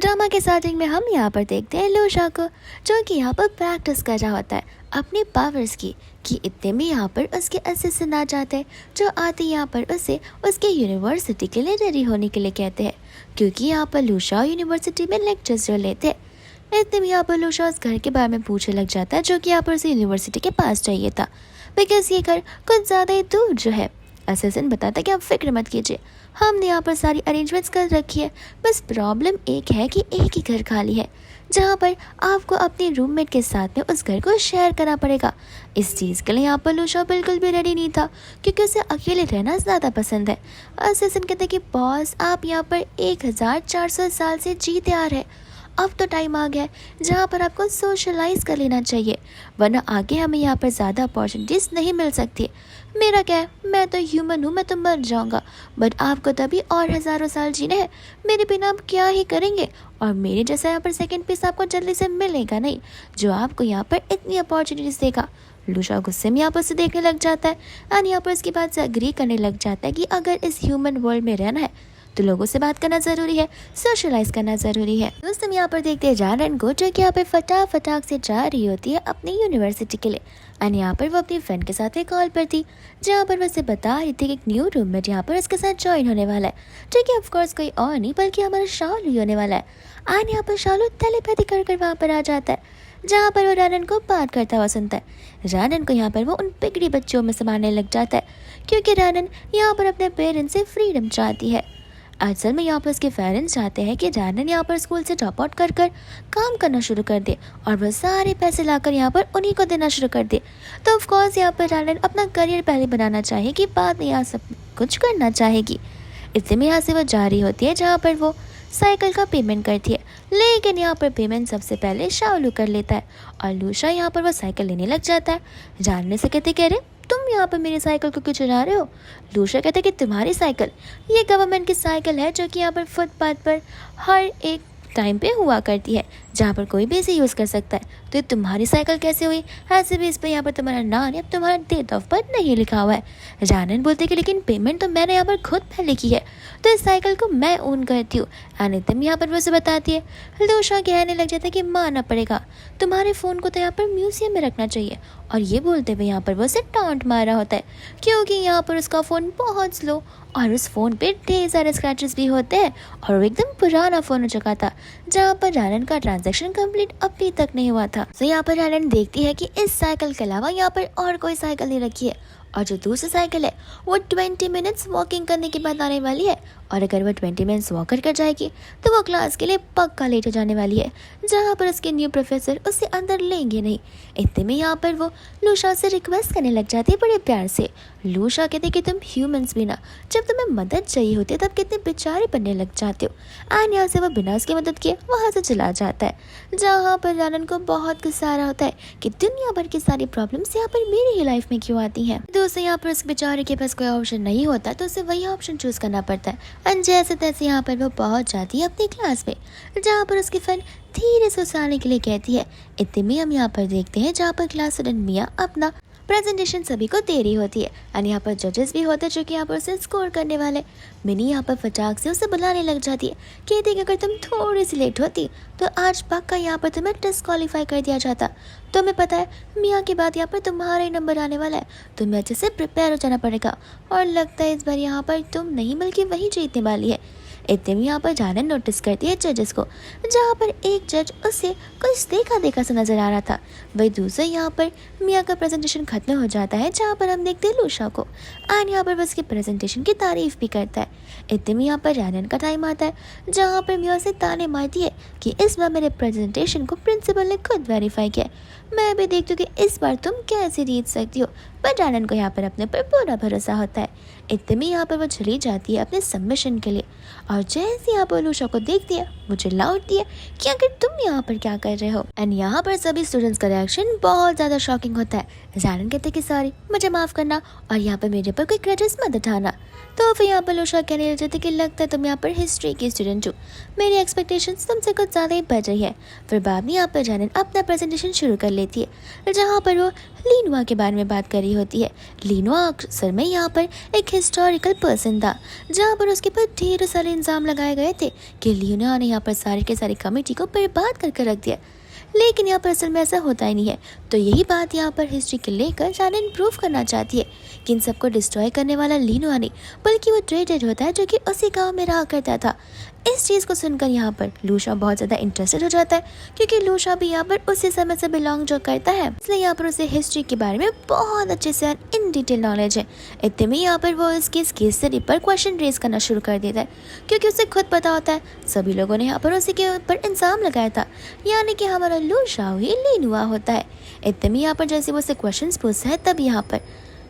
Drama के starting में हम यहाँ पर देखते हैं लूशा को, जो कि यहाँ पर प्रैक्टिस कर रहा होता है अपने पावर्स की। कि इतने में यहाँ पर उसके असिस्टेंट आ जाते हैं, जो आते यहाँ पर उसे उसके यूनिवर्सिटी के लिए रेडी होने के लिए कहते हैं, क्योंकि यहाँ पर लूशा यूनिवर्सिटी में लेक्चर्स जो लेते हैं। इतने में यहाँ पर लूशा उस घर के बारे में पूछने लग जाता है, जो कि यहाँ पर उसे यूनिवर्सिटी के पास चाहिए था, बिकॉज ये घर कुछ ज़्यादा ही दूर जो है। असिस्टेंट बताता है कि आप फिक्र मत कीजिए, हमने यहाँ पर सारी अरेंजमेंट्स कर रखी है, बस प्रॉब्लम एक है कि एक ही घर खाली है, जहाँ पर आपको अपने रूममेट के साथ में उस घर को शेयर करना पड़ेगा। इस चीज़ के लिए यहाँ पर लूशा बिल्कुल भी रेडी नहीं था, क्योंकि उसे अकेले रहना ज़्यादा पसंद है। असिस्टेंट कहते हैं कि बॉस, आप यहाँ पर 1400 साल से जीते आ रहे, अब तो टाइम आ गया है जहाँ पर आपको सोशलाइज कर लेना चाहिए, वरना आगे हमें यहाँ पर ज़्यादा अपॉर्चुनिटीज़ नहीं मिल सकती। मेरा क्या है, मैं तो ह्यूमन हूँ, मैं तो मर जाऊँगा, बट आपको तभी और हज़ारों साल जीने हैं, मेरे बिना आप क्या ही करेंगे। और मेरे जैसा यहाँ पर सेकंड पीस आपको जल्दी से मिलेगा नहीं, जो आपको यहाँ पर इतनी अपॉर्चुनिटीज़ देगा। लूशा गुस्से में यहाँ पर उसे देखने लग जाता है एंड यहाँ पर उसकी बात से अग्री करने लग जाता है कि अगर इस ह्यूमन वर्ल्ड में रहना है तो लोगों से बात करना ज़रूरी है, सोशलाइज करना ज़रूरी है। दोस्तों यहाँ पर देखते हैं जानन को, जो कि यहाँ पर फटाक से जा रही होती है अपनी यूनिवर्सिटी के लिए। एंड यहाँ पर वो अपनी फ्रेंड के साथ एक कॉल पर थी, जहाँ पर वो उसे बता रही थी कि एक न्यू रूममेट यहाँ पर उसके साथ ज्वाइन होने वाला है, जो कि ऑफकोर्स कोई और नहीं बल्कि हमारा शालू ही होने वाला है। एंड यहाँ पर शालू टेलीपैथी कर वहाँ पर आ जाता है, जहाँ पर वो रानन को बात करता हुआ सुनता है। रानन को यहाँ पर वो उन बिगड़ी बच्चों में संभालने लग जाता है, क्योंकि रानन यहाँ पर अपने पेरेंट्स से फ्रीडम चाहती है। असल में यहाँ पर उसके पेरेंट्स चाहते हैं कि रानन यहाँ पर स्कूल से ड्रॉप आउट कर काम करना शुरू कर दे और वह सारे पैसे लाकर यहाँ पर उन्हीं को देना शुरू कर दे। तो ऑफकोर्स यहाँ पर रानन अपना करियर पहले बनाना चाहेगी, बाद में यहाँ सब कुछ करना चाहेगी। इससे में यहाँ से वो जा रही होती है, जहाँ पर वो साइकिल का पेमेंट करती है, लेकिन यहाँ पर पेमेंट सबसे पहले शालू कर लेता है और लूशा यहाँ पर वो साइकिल लेने लग जाता है। जानने से कहते कह रहे तुम यहाँ पर मेरी साइकिल को क्यों चला रहे हो। लूशा कहते कि तुम्हारी साइकिल, ये गवर्नमेंट की साइकिल है, जो कि यहाँ पर फुटपाथ पर हर एक टाइम पे हुआ करती है, जहाँ पर कोई भी इसे यूज़ कर सकता है। तो तुम्हारी साइकिल कैसे हुई, ऐसे भी इस पर यहाँ पर तुम्हारा नाम या तुम्हारा डेट ऑफ बर्थ नहीं लिखा हुआ है। जानन बोलते कि लेकिन पेमेंट तो मैंने यहाँ पर खुद पहले की है, तो इस साइकिल को मैं ओन करती हूँ। अनितम यहाँ पर वो उसे बताती है। लूशा कहने लग जाता है कि मानना पड़ेगा, तुम्हारे फ़ोन को तो यहाँ पर म्यूजियम में रखना चाहिए। और ये बोलते हुए यहाँ पर वो उसे टॉन्ट मार रहा होता है, क्योंकि यहाँ पर उसका फ़ोन बहुत स्लो और उस फ़ोन पे ढेर सारे स्क्रैचेस भी होते हैं और वो एकदम पुराना फ़ोन हो चुका था, जहाँ पर रानन का ट्रांजैक्शन कंप्लीट अभी तक नहीं हुआ था। तो यहाँ पर रानन देखती है कि इस साइकिल के अलावा यहाँ पर और कोई साइकिल नहीं रखी है, और जो दूसरी साइकिल है वो 20 मिनट्स वॉकिंग करने के बाद आने वाली है, और अगर वो 20 मिनट्स वॉक कर जाएगी तो वो क्लास के लिए पक्का लेट हो जाने वाली है, जहाँ पर उसके न्यू प्रोफेसर उसे अंदर लेंगे नहीं। इतने में यहाँ पर वो लूशा से रिक्वेस्ट करने लग जाती है बड़े प्यार से। लूशा कहते कि तुम ह्यूमंस भी ना, जब तुम्हें मदद चाहिए होती है तब कितने बेचारे बनने लग जाते हो। एंड यहाँ से वो बिना उसकी मदद किए वहाँ से चला जाता है, जहाँ पर रानन को बहुत गुस्सा आ रहा होता है कि दुनिया भर की सारी प्रॉब्लम्स यहाँ पर मेरी ही लाइफ में क्यों आती हैं। दोस्तों यहाँ पर उस बेचारे के पास कोई ऑप्शन नहीं होता, तो उसे वही ऑप्शन चूज करना पड़ता है। एंड जैसे तैसे यहाँ पर वो पहुँच जाती है अपनी क्लास में, जहाँ पर उसकी फ्रेंड धीरे से उसे आने के लिए कहती है। इतने में हम यहाँ पर देखते हैं जहाँ पर क्लास स्टूडेंट मिया अपना प्रेजेंटेशन सभी को दे रही होती है, और यहाँ पर जजेस भी होते हैं जो कि यहाँ पर उसे स्कोर करने वाले। मिनी यहाँ पर फटाक से उसे बुलाने लग जाती है, कहती है कि अगर तुम थोड़ी सी लेट होती तो आज पक्का यहाँ पर तुम्हें डिस्क्वालीफाई कर दिया जाता। तुम्हें पता है मियाँ के बाद यहाँ पर तुम्हारा ही नंबर आने वाला है, तुम्हें अच्छे से प्रिपेयर हो जाना पड़ेगा, और लगता है इस बार यहाँ पर तुम नहीं बल्कि वही जीतने वाली है। इतने में यहाँ पर जानन नोटिस करती है जजेस को, जहाँ पर एक जज उसे कुछ देखा सा नजर आ रहा था। वही दूसरे यहाँ पर मियाँ का प्रेजेंटेशन खत्म हो जाता है, जहाँ पर हम देखते हैं लूशा को, एंड यहाँ पर उसके प्रेजेंटेशन की तारीफ भी करता है। इतने में यहाँ पर जानन का टाइम आता है, जहाँ पर मियाँ से ताने मारती है कि इस बार मेरे प्रेजेंटेशन को प्रिंसिपल ने खुद वेरीफाई किया, मैं भी देखती हूँ कि इस बार तुम कैसे जीत सकती हो। पर जानन को यहाँ पर अपने पर पूरा भरोसा होता है। इतने में यहाँ पर वो चली जाती है अपने सबमिशन के लिए, और जैसे यहाँ पर लूशा को देखती है वो चिल्ला उठती है कि आखिर तुम यहाँ पर क्या कर रहे हो। एंड यहाँ पर सभी स्टूडेंट्स का रिएक्शन बहुत ज़्यादा शॉकिंग होता है। जानन कहते कि सॉरी, मुझे माफ़ करना, और यहाँ पर मेरे पर कोई ग्रजेस मत उठाना। तो फिर यहाँ पर लूशा कहने लग जाती कि लगता है तुम यहाँ पर हिस्ट्री की स्टूडेंट हो, मेरी एक्सपेक्टेशंस तुमसे कुछ ज़्यादा ही बढ़ रही है। फिर बाद में यहाँ पर जानन अपना प्रेजेंटेशन शुरू कर लेती है, जहाँ पर वो लीनुआ के बारे में बात कर रही रही होती है। लीनो अक्सर में यहाँ पर एक हिस्टोरिकल पर्सन था जहाँ पर उसके ऊपर ढेर सारे इल्ज़ाम लगाए गए थे कि लीनो ने यहाँ पर सारे के सारी कमेटी को बर्बाद कर रख दिया, लेकिन यहाँ पर असल में ऐसा होता ही नहीं है। तो यही बात यहाँ पर हिस्ट्री के लेकर शानन प्रूव करना चाहती है कि इन सबको डिस्ट्रॉय करने वाला लीनो नहीं बल्कि वो ट्रेडेड होता है जो कि उसी गांव में रहा करता था। इस चीज़ को सुनकर यहाँ पर लूशा बहुत ज़्यादा इंटरेस्टेड हो जाता है क्योंकि लूशा भी यहाँ पर उसी समय से बिलोंग जो करता है, इसलिए यहाँ पर उसे हिस्ट्री के बारे में बहुत अच्छे से इन डिटेल नॉलेज है। इतने में यहाँ पर वो इसकी केस स्टडी पर क्वेश्चन रेज करना शुरू कर देता है क्योंकि उसे खुद पता होता है सभी लोगों ने यहाँ पर उसी के ऊपर इल्ज़ाम लगाया था, यानी कि हमारा लूशा ही लीनुआ होता है। इतने में यहाँ पर जैसे वो उससे क्वेश्चन पूछता है तब यहाँ पर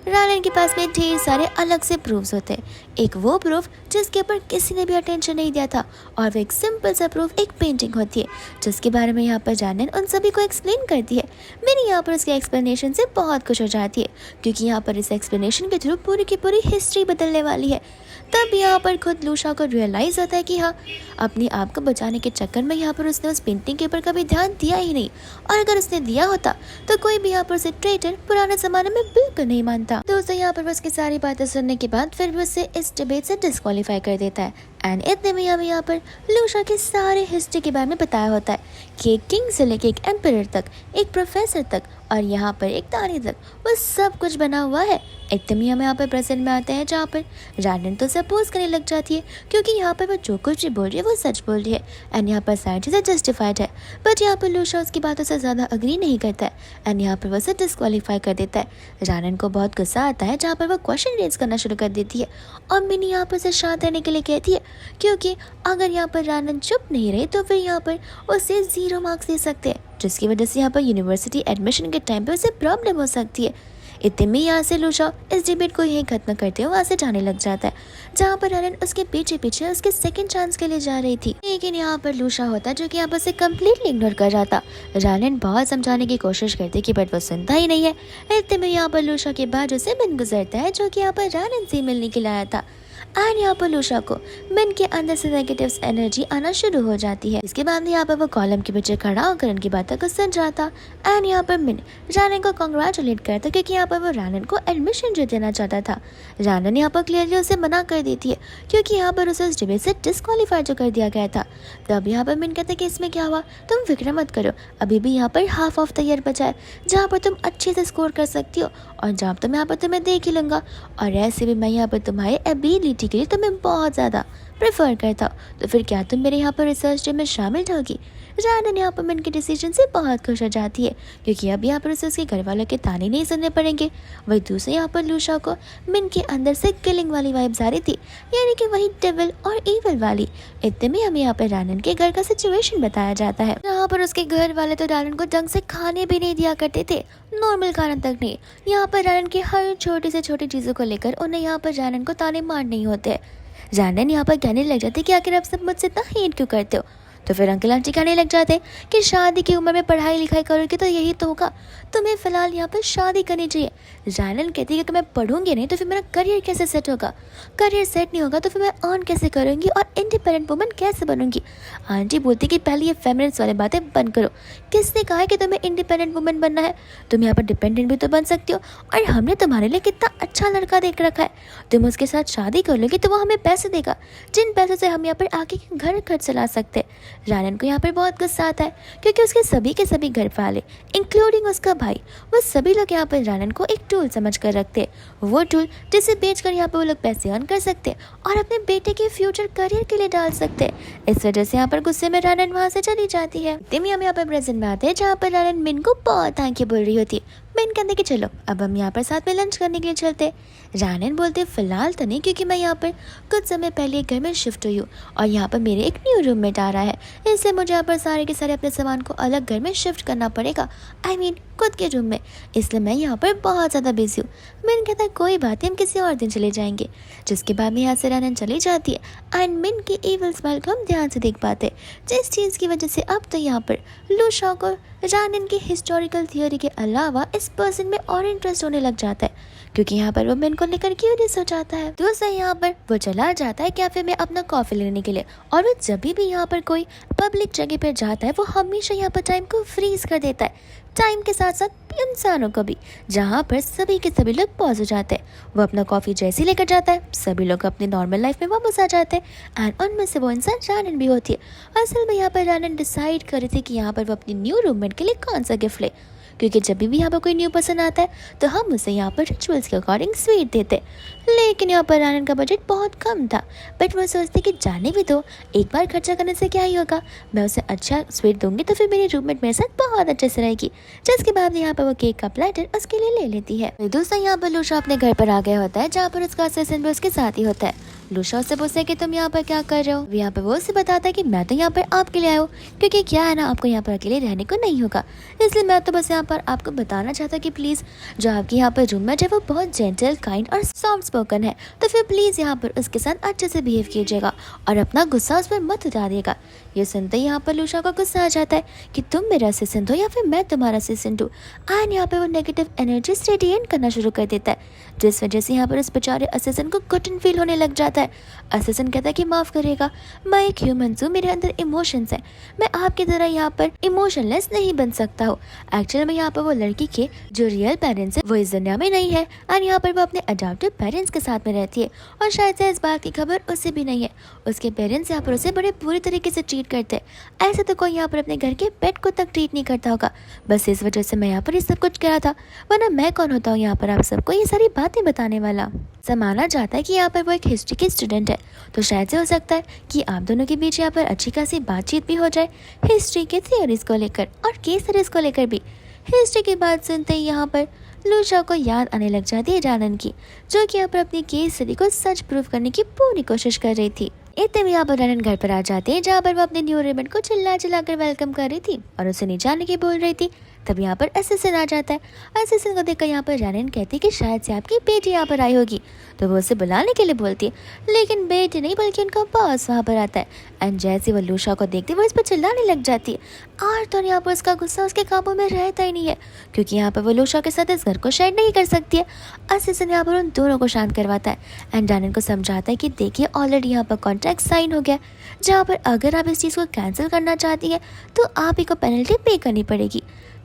रानन के पास में ढेर सारे अलग से प्रूफ्स होते हैं। एक वो प्रूफ जिसके ऊपर किसी ने भी अटेंशन नहीं दिया था और वो एक सिंपल सा प्रूफ एक पेंटिंग होती है जिसके बारे में यहाँ पर रानन उन सभी को एक्सप्लेन करती है। मैंने यहाँ पर उसके एक्सप्लेनेशन से बहुत खुश हो जाती है क्योंकि यहाँ पर इस एक्सप्लेनेशन के थ्रू पूरी की पूरी हिस्ट्री बदलने वाली है। तब यहाँ पर खुद लूशा को रियलाइज़ होता है कि हाँ, अपने आप को बचाने के चक्कर में यहाँ पर उसने उस पेंटिंग के ऊपर कभी ध्यान दिया ही नहीं, और अगर उसने दिया होता तो कोई भी यहाँ पर उसे ट्रेटर पुराने ज़माने में बिल्कुल नहीं मानता। दोस्तों यहाँ पर उसकी सारी बातें सुनने के बाद फिर भी उसे इस डिबेट से डिस्क्वालीफाई कर देता है। एंड इतने में हमें यहाँ पर लूशा के सारे हिस्ट्री के बारे में बताया होता है कि एक किंग से लेके एक एम्परर तक, एक प्रोफेसर तक और यहाँ पर एक तानी तक वो सब कुछ बना हुआ है। इतने में हमें यहाँ पर प्रेजेंट में आते हैं जहाँ पर रानन तो सपोज करने लग जाती है क्योंकि यहाँ पर वो जो कुछ भी बोल रही है वो सच बोल रही है एंड यहाँ पर सारी चीज़ें जस्टिफाइड है। बट यहाँ पर लूशा उसकी बातों से ज़्यादा अग्री नहीं करता है एंड यहाँ पर वो उसे डिस्क्वालीफाई कर देता है। रानन को बहुत गुस्सा आता है जहाँ पर वो क्वेश्चन रेज करना शुरू कर देती है और मिनी यहाँ पर उसे शांत रहने के लिए कहती है क्योंकि अगर यहाँ पर रानन चुप नहीं रहे तो फिर यहाँ पर उसे 0 मार्क्स दे सकते हैं, जिसकी वजह से यहाँ पर यूनिवर्सिटी एडमिशन के टाइम पे उसे प्रॉब्लम हो सकती है। इतने में यहाँ से लूशा इस डिबेट को यहीं खत्म करते हुए वहाँ से जाने लग जाता है जहाँ पर रानन उसके पीछे पीछे उसके सेकंड चांस के लिए जा रही थी, लेकिन यहाँ पर लूशा होता जो कि यहाँ पर उसे कम्प्लीटली इग्नोर कर रहा था। रानन बहुत समझाने की कोशिश करती कि बट वो सुनता ही नहीं है। इतने में यहाँ पर लूशा के बाद उसे मिन गुजरता है जो कि यहाँ पर रानन से मिलने के लिए आया था एंड यहाँ पर लूशा को मिन के अंदर से नेगेटिव एनर्जी आना शुरू हो जाती है। इसके बाद यहाँ पर वो कॉलम के पीछे खड़ा होकर उनकी बातों को सुन रहा था एंड यहाँ पर मिन रानन को कॉन्ग्रेचुलेट करता क्योंकि यहाँ पर वो रानन को एडमिशन जो देना चाहता था। रानन यहाँ पर क्लियरली उसे मना कर देती है क्योंकि यहाँ पर उसे उस डिबेट से डिस्क्वालीफाई जो कर दिया गया था। तब यहाँ पर मिन कहते कि इसमें क्या हुआ, तुम फिक्र मत करो, अभी भी यहाँ पर हाफ ऑफ द ईयर बचा है जहाँ पर तुम अच्छे से स्कोर कर सकती हो और जहाँ पर मैं यहाँ पर तुम्हें देख ही लूँगा, और ऐसे भी मैं यहाँ पर तुम्हारे एबिलिटी के लिए तुम्हें बहुत ज़्यादा प्रेफर करता हूँ, तो फिर क्या तुम मेरे यहाँ पर रिसर्च टीम में शामिल होगी। रानन यहाँ पर मिन के डिसीजन से बहुत खुश हो जाती है क्योंकि अब यहाँ पर उसे उसके घर वालों के ताने नहीं सुनने पड़ेंगे। वही दूसरे यहाँ पर लूशा को मिन के अंदर से किलिंग वाली वाइब्स आ रही थी, यानी कि वही डेविल और ईविल वाली। इतने में हमें यहाँ पर रानन के घर का सिचुएशन बताया जाता है यहाँ पर उसके घर वाले तो रानन को ढंग से खाने भी नहीं दिया करते थे, नॉर्मल खाना तक नहीं। यहाँ पर रानन की हर छोटी से छोटी चीज़ों को लेकर उन्हें यहाँ पर रानन को ताने मार नहीं होते। रानन यहाँ पर कहने लग जाते कि आखिर आप सब मुझसे इतना हेट क्यों करते हो। तो फिर अंकल आंटी कहने लग जाते कि शादी की उम्र में पढ़ाई लिखाई करोगे तो यही तो होगा, तुम्हें फ़िलहाल यहाँ पर शादी करनी चाहिए। रानन कहती है कि अगर मैं पढ़ूंगी नहीं तो फिर मेरा करियर कैसे सेट होगा, करियर सेट नहीं होगा तो फिर मैं अर्न कैसे करूँगी और इंडिपेंडेंट वुमन कैसे बनूंगी। आंटी बोलती कि पहले ये फेमिनिस्ट वाली बातें बंद करो, किसने कहा है कि तुम्हें इंडिपेंडेंट वुमन बनना है, तुम यहाँ पर डिपेंडेंट भी तो बन सकती हो, और हमने तुम्हारे लिए कितना अच्छा लड़का देख रखा है, तुम उसके साथ शादी कर लोगी तो वो हमें पैसे देगा जिन पैसों से हम यहाँ पर आगे घर खर्च चला सकते। रानन को यहाँ पर बहुत गुस्सा आता है क्योंकि उसके सभी के सभी घर वाले इंक्लूडिंग उसका भाई, वो सभी लोग यहाँ पर रानन को एक टूल समझ कर रखते हैं, वो टूल जिसे बेचकर यहाँ पर वो लोग पैसे अर्न कर सकते हैं और अपने बेटे के फ्यूचर करियर के लिए डाल सकते हैं। इस वजह से यहाँ पर गुस्से में रानन वहाँ से चली जाती है। हम यहाँ पर प्रेजेंट में आते हैं जहाँ पर रानन मिन को बहुत थैंक यू बोल रही होती है। मिन कहते कि चलो अब हम यहाँ पर साथ में लंच करने के लिए चलते। रानन बोलते फिलहाल तो नहीं क्योंकि मैं यहाँ पर कुछ समय पहले एक घर में शिफ्ट हुई हूँ और यहाँ पर मेरे एक न्यू रूममेट आ रहा है, इसलिए मुझे यहाँ पर सारे के सारे अपने सामान को अलग घर में शिफ्ट करना पड़ेगा, I mean खुद के रूम में, इसलिए मैं यहाँ पर बहुत ज़्यादा बिजी हूँ। मिन कहता है कोई बात नहीं, हम किसी और दिन चले जाएंगे। जिसके बाद में यहाँ से रानन चली जाती है एंड मिन की ईविल स्माइल को हम ध्यान से देख पाते जिस चीज़ की वजह से अब तो यहाँ पर लूशा को रानन की हिस्टोरिकल थियोरी के अलावा इस पर्सन में और इंटरेस्ट होने लग जाता है क्योंकि यहाँ पर वो मिन को लेकर क्यूरियस हो जाता है। दूसरा यहाँ पर वो चला जाता है कैफे में अपना कॉफ़ी लेने के लिए, और वो जब भी यहाँ पर कोई पब्लिक जगह पर जाता है वो हमेशा यहाँ पर टाइम को फ्रीज कर देता है, टाइम के साथ साथ इंसानों को भी, जहाँ पर सभी के सभी लोग पॉज हो जाते हैं। वो अपना कॉफ़ी जैसे ही लेकर जाता है, सभी लोग अपनी नॉर्मल लाइफ में वापस आ जाते हैं एंड उनमें से वो इंसान रानन भी होती है। असल में यहाँ पर रानन डिसाइड कर रही थी कि यहाँ पर वो अपनी न्यू रूममेट के लिए कौन सा गिफ्ट ले, क्योंकि जब भी यहाँ पर कोई न्यू पर्सन आता है तो हम उसे यहाँ पर रिचुअल्स के अकॉर्डिंग स्वीट देते। लेकिन यहाँ पर रानन का बजट बहुत कम था, बट वो सोचती कि जाने भी दो, एक बार खर्चा करने से क्या ही होगा, मैं उसे अच्छा स्वीट दूंगी तो फिर मेरी रूममेट मेरे साथ बहुत अच्छे से रहेगी। जिसके बाद यहाँ पर वो केक का प्लेटर उसके लिए ले लेती है। दोस्तों यहाँ पर लूशा अपने घर पर आ गया होता है, जहाँ पर उसका असिस्टेंट भी उसके साथ ही होता है। लूशा उससे पूछता है कि तुम यहाँ पर क्या कर रहे हो। यहाँ पर वो उसे बताता है कि मैं तो यहाँ पर आपके लिए आया हूँ, क्योंकि क्या है ना, आपको यहाँ पर अकेले रहने को नहीं होगा, इसलिए मैं तो बस यहाँ पर आपको बताना चाहता कि प्लीज़ जो आपकी यहाँ पर रूममेट है वो बहुत जेंटल, काइंड और सॉफ्ट स्पोकन है, तो फिर प्लीज़ यहाँ पर उसके साथ अच्छे से बिहेव कीजिएगा और अपना गुस्सा उस पर मत उतारिएगा। ये सुनते ही यहाँ पर लूशा को गुस्सा आ जाता है कि तुम मेरा असिस्टेंट हो या फिर मैं तुम्हारा असिस्टेंट हूँ, एंड यहाँ पर वो नेगेटिव एनर्जी रेडिएट करना शुरू कर देता है, जिस वजह से यहाँ पर उस बेचारे असिस्टेंट को घुटन फील होने लग जाता है। असिस्टेंट कहता है कि माफ़ करिएगा, मैं एक ह्यूमन हूँ, मेरे अंदर इमोशंस हैं, मैं आपकी तरह यहाँ पर इमोशनलेस नहीं बन सकता हूँ। एक्चुअली में यहाँ पर वो लड़की के जो रियल पेरेंट्स हैं वो इस दुनिया में नहीं है, और यहाँ पर वो अपने अडॉप्टिव पेरेंट्स के साथ में रहती है, और शायद से इस बात की खबर उसे भी नहीं है। उसके पेरेंट्स यहाँ पर उसे बड़े बुरी तरीके से ट्रीट करते हैं, ऐसे तो कोई यहाँ पर अपने घर के पेट को तक ट्रीट नहीं करता होगा। बस इस वजह से मैं यहाँ पर ये सब कुछ करा था, वरना मैं कौन होता हूँ यहाँ पर आप सबको ये सारी बातें बताने वाला। माना जाता है कि यहाँ पर वो एक हिस्ट्री की स्टूडेंट है, तो शायद से हो सकता है कि आप दोनों के बीच यहाँ पर अच्छी खासी बातचीत भी हो जाए हिस्ट्री के थ्योरीज को लेकर और केस सीरीज को लेकर भी। हिस्ट्री की बात सुनते ही यहाँ पर लूशा को याद आने लग जाती है रानन की, जो कि यहाँ पर अपनी केस स्टडी को सच प्रूव करने की पूरी कोशिश कर रही थी। इतने में यहाँ पर रानन घर पर आ जाती है, जहाँ पर वो अपने न्यू रूममेट को चिल्ला चिल्ला कर वेलकम कर रही थी और उसे नीचे आने की बोल रही थी। तब यहाँ पर असिस्टेंट आ जाता है। असिस्टेंट को देखकर यहाँ पर रानन कहती है कि शायद से आपकी बेटी यहाँ पर आई होगी, तो वो उसे बुलाने के लिए बोलती है, लेकिन बेटी नहीं बल्कि उनका बॉस वहाँ पर आता है, एंड जैसे वो लूशा को देखती है वो इस पर चिल्लाने लग जाती है। और तो यहाँ पर उसका गुस्सा उसके काबू में रहता ही नहीं है, क्योंकि यहाँ पर वो लूशा के साथ इस घर को शेयर नहीं कर सकती है। असिस्टेंट यहाँ पर उन दोनों को शांत करवाता है एंड रानन को समझाता है कि देखिए ऑलरेडी यहाँ पर कॉन्ट्रैक्ट साइन हो गया, जहाँ पर अगर आप इस चीज़ को कैंसिल करना चाहती हैं तो आप ही को पेनल्टी पे करनी पड़ेगी।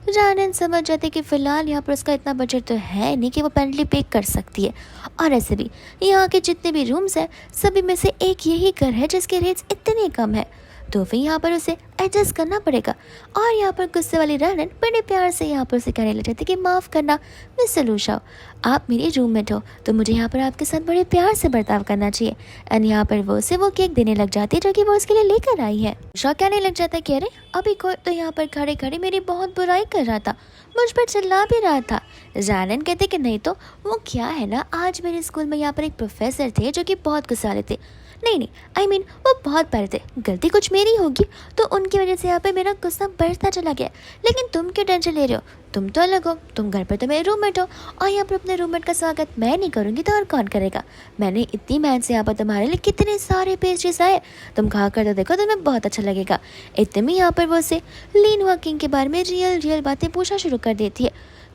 रानन समझ जाते कि फ़िलहाल यहाँ पर उसका इतना बजट तो है नहीं कि वो पेनल्टी पे कर सकती है, और ऐसे भी यहाँ के जितने भी रूम्स हैं सभी में से एक यही घर है जिसके रेट्स इतने कम है, तो फिर यहाँ पर उसे एडजस्ट करना पड़ेगा। और यहाँ पर गुस्से वाली रानन बड़े प्यार से यहाँ पर उसे कहने लग जाती कि माफ़ करना मिस्टर लूशा, आप मेरी रूममेट हो तो मुझे यहाँ पर आपके साथ बड़े प्यार से बर्ताव करना चाहिए। एंड यहाँ पर वो उसे वो केक देने लग जाती है जो कि वो उसके लिए लेकर आई है। लूशा कहने लग जाता है कि अरे अभी कोई तो यहाँ पर खड़े खड़े मेरी बहुत बुराई कर रहा था, मुझ पर चिल्ला भी रहा था। रानन कहते कि नहीं तो वो क्या है ना, आज मेरे स्कूल में यहाँ पर एक प्रोफेसर थे जो कि बहुत गुस्साले थे, नहीं आई मीन वो बहुत प्यारे थे, गलती कुछ मेरी होगी तो उनकी वजह से यहाँ पे मेरा गुस्सा बढ़ता चला गया। लेकिन तुम क्यों टेंशन ले रहे हो, तुम तो अलग हो, तुम घर पर तो मेरे रूममेट हो, और यहाँ पर अपने रूममेट का स्वागत मैं नहीं करूँगी तो और कौन करेगा। मैंने इतनी मेहनत से यहाँ पर तुम्हारे लिए कितने सारे पेस्ट्रीज आए, तुम खा कर तो देखो, तुम्हें बहुत अच्छा लगेगा। इतने में यहाँ पर वो से लीन वॉकिंग के बारे में रियल बातें पूछना शुरू कर देती है।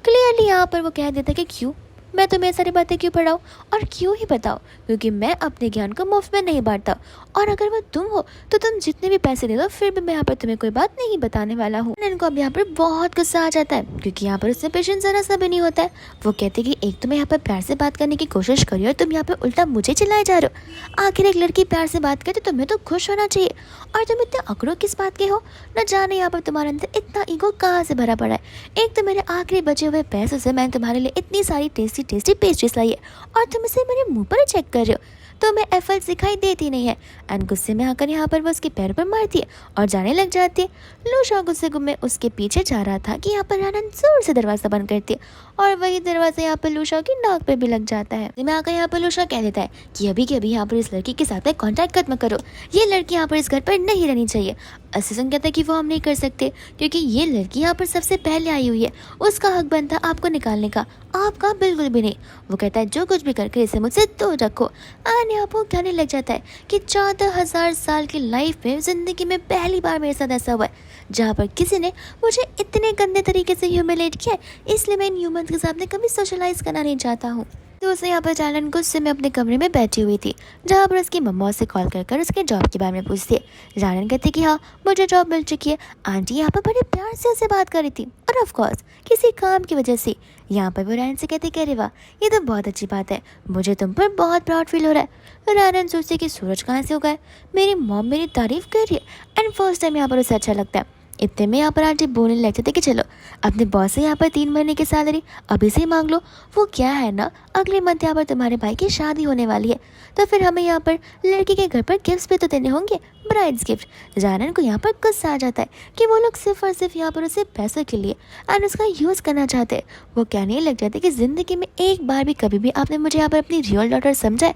क्लियरली यहाँ पर वो कह देता है कि क्यों मैं तुम्हें सारी बातें क्यों पढ़ाऊँ और क्यों ही बताओ, क्योंकि मैं अपने ज्ञान को मुफ्त में नहीं बांटता, और अगर वो तुम हो तो तुम जितने भी पैसे दे दो फिर भी मैं यहाँ पर तुम्हें कोई बात नहीं बताने वाला हूँ। इनको अब यहाँ पर बहुत गुस्सा आ जाता है, क्योंकि यहाँ पर उससे पेशेंस जरा सा भी नहीं होता है। वो कहते कि एक तो मैं यहाँ पर प्यार से बात करने की कोशिश करी और तुम यहाँ पर उल्टा मुझे चिल्लाए जा रहे हो। आखिर एक लड़की प्यार से बात करते तुम्हें तो खुश होना चाहिए, और तुम इतने अकड़ो किस बात के हो, न जाने यहाँ पर तुम्हारे अंदर इतना ईगो कहाँ से भरा पड़ा है। एक तो मेरे आखिरी बचे हुए पैसों से मैंने तुम्हारे लिए इतनी सारी टेस्टी पेस्ट्रीज लाई है, और तुम इसे मेरे मुंह पर चेक कर रहे हो, तो मैं एफर्ट दिखाई देती नहीं है। एंड गुस्से में आकर यहाँ पर वो उसके पैर पर मारती है और जाने लग जाती है। लूशा गुस्से में उसके पीछे जा रहा था कि यहाँ पर रानन जोर से दरवाज़ा बंद करती है, और वही दरवाज़ा यहाँ पर लूशा की नाक पे भी लग जाता है। मैं आकर यहाँ पर लूशा कह देता है कि अभी के अभी यहाँ पर इस लड़की के साथ में कॉन्टैक्ट खत्म करो, ये लड़की यहाँ पर इस घर पर नहीं रहनी चाहिए। असिस्टेंट कहता है कि वो हम नहीं कर सकते, क्योंकि ये लड़की यहाँ पर सबसे पहले आई हुई है, उसका हक बनता आपको निकालने का, आपका बिल्कुल भी नहीं। वो कहता है जो कुछ भी करके इसे मुझसे दूर रखो। आने आपको कहने लग जाता है कि 14,000 साल की लाइफ में ज़िंदगी में पहली बार मेरे साथ ऐसा हुआ है जहाँ पर किसी ने मुझे इतने गंदे तरीके से ह्यूमिलेट किया है, इसलिए मैं इन ह्यूमंस के साथ कभी सोशलाइज करना नहीं चाहता हूँ। तो उसे यहाँ पर जानन गुस्से में अपने कमरे में बैठी हुई थी, जहाँ पर उसकी मम्मा उसे कॉल कर उसके जॉब के बारे में पूछती है। जानन कहती कि हाँ मुझे जॉब मिल चुकी है। आंटी यहाँ पर बड़े प्यार से उसे बात कर रही थी और ऑफ कोर्स किसी काम की वजह से। यहाँ पर वो रैनन से कहती कि अरे वाह ये तो बहुत अच्छी बात है, मुझे तुम पर बहुत प्राउड फील हो रहा है। रैनन सोचती कि सूरज कहाँ से उगा है, मेरी मॉम मेरी तारीफ कर रही है एंड फर्स्ट टाइम यहाँ पर उसे अच्छा लगता है। इतने में यहाँ पर आंटी बोलने लगते थे कि चलो अपने बॉस से यहाँ पर 3 महीने की सैलरी अभी से ही मांग लो। वो क्या है ना, अगले मंथ यहाँ पर तुम्हारे भाई की शादी होने वाली है, तो फिर हमें यहाँ पर लड़की के घर पर गिफ्ट भी तो देने होंगे, ब्राइड्स गिफ्ट। जानन को यहाँ पर गुस्सा आ जाता है कि वो लोग सिर्फ और सिर्फ यहाँ पर उसे पैसों के लिए एंड उसका यूज़ करना चाहते हैं। वो कहने लग जाते कि ज़िंदगी में एक बार भी कभी भी आपने मुझे यहाँ पर अपनी रियल डॉटर समझा है,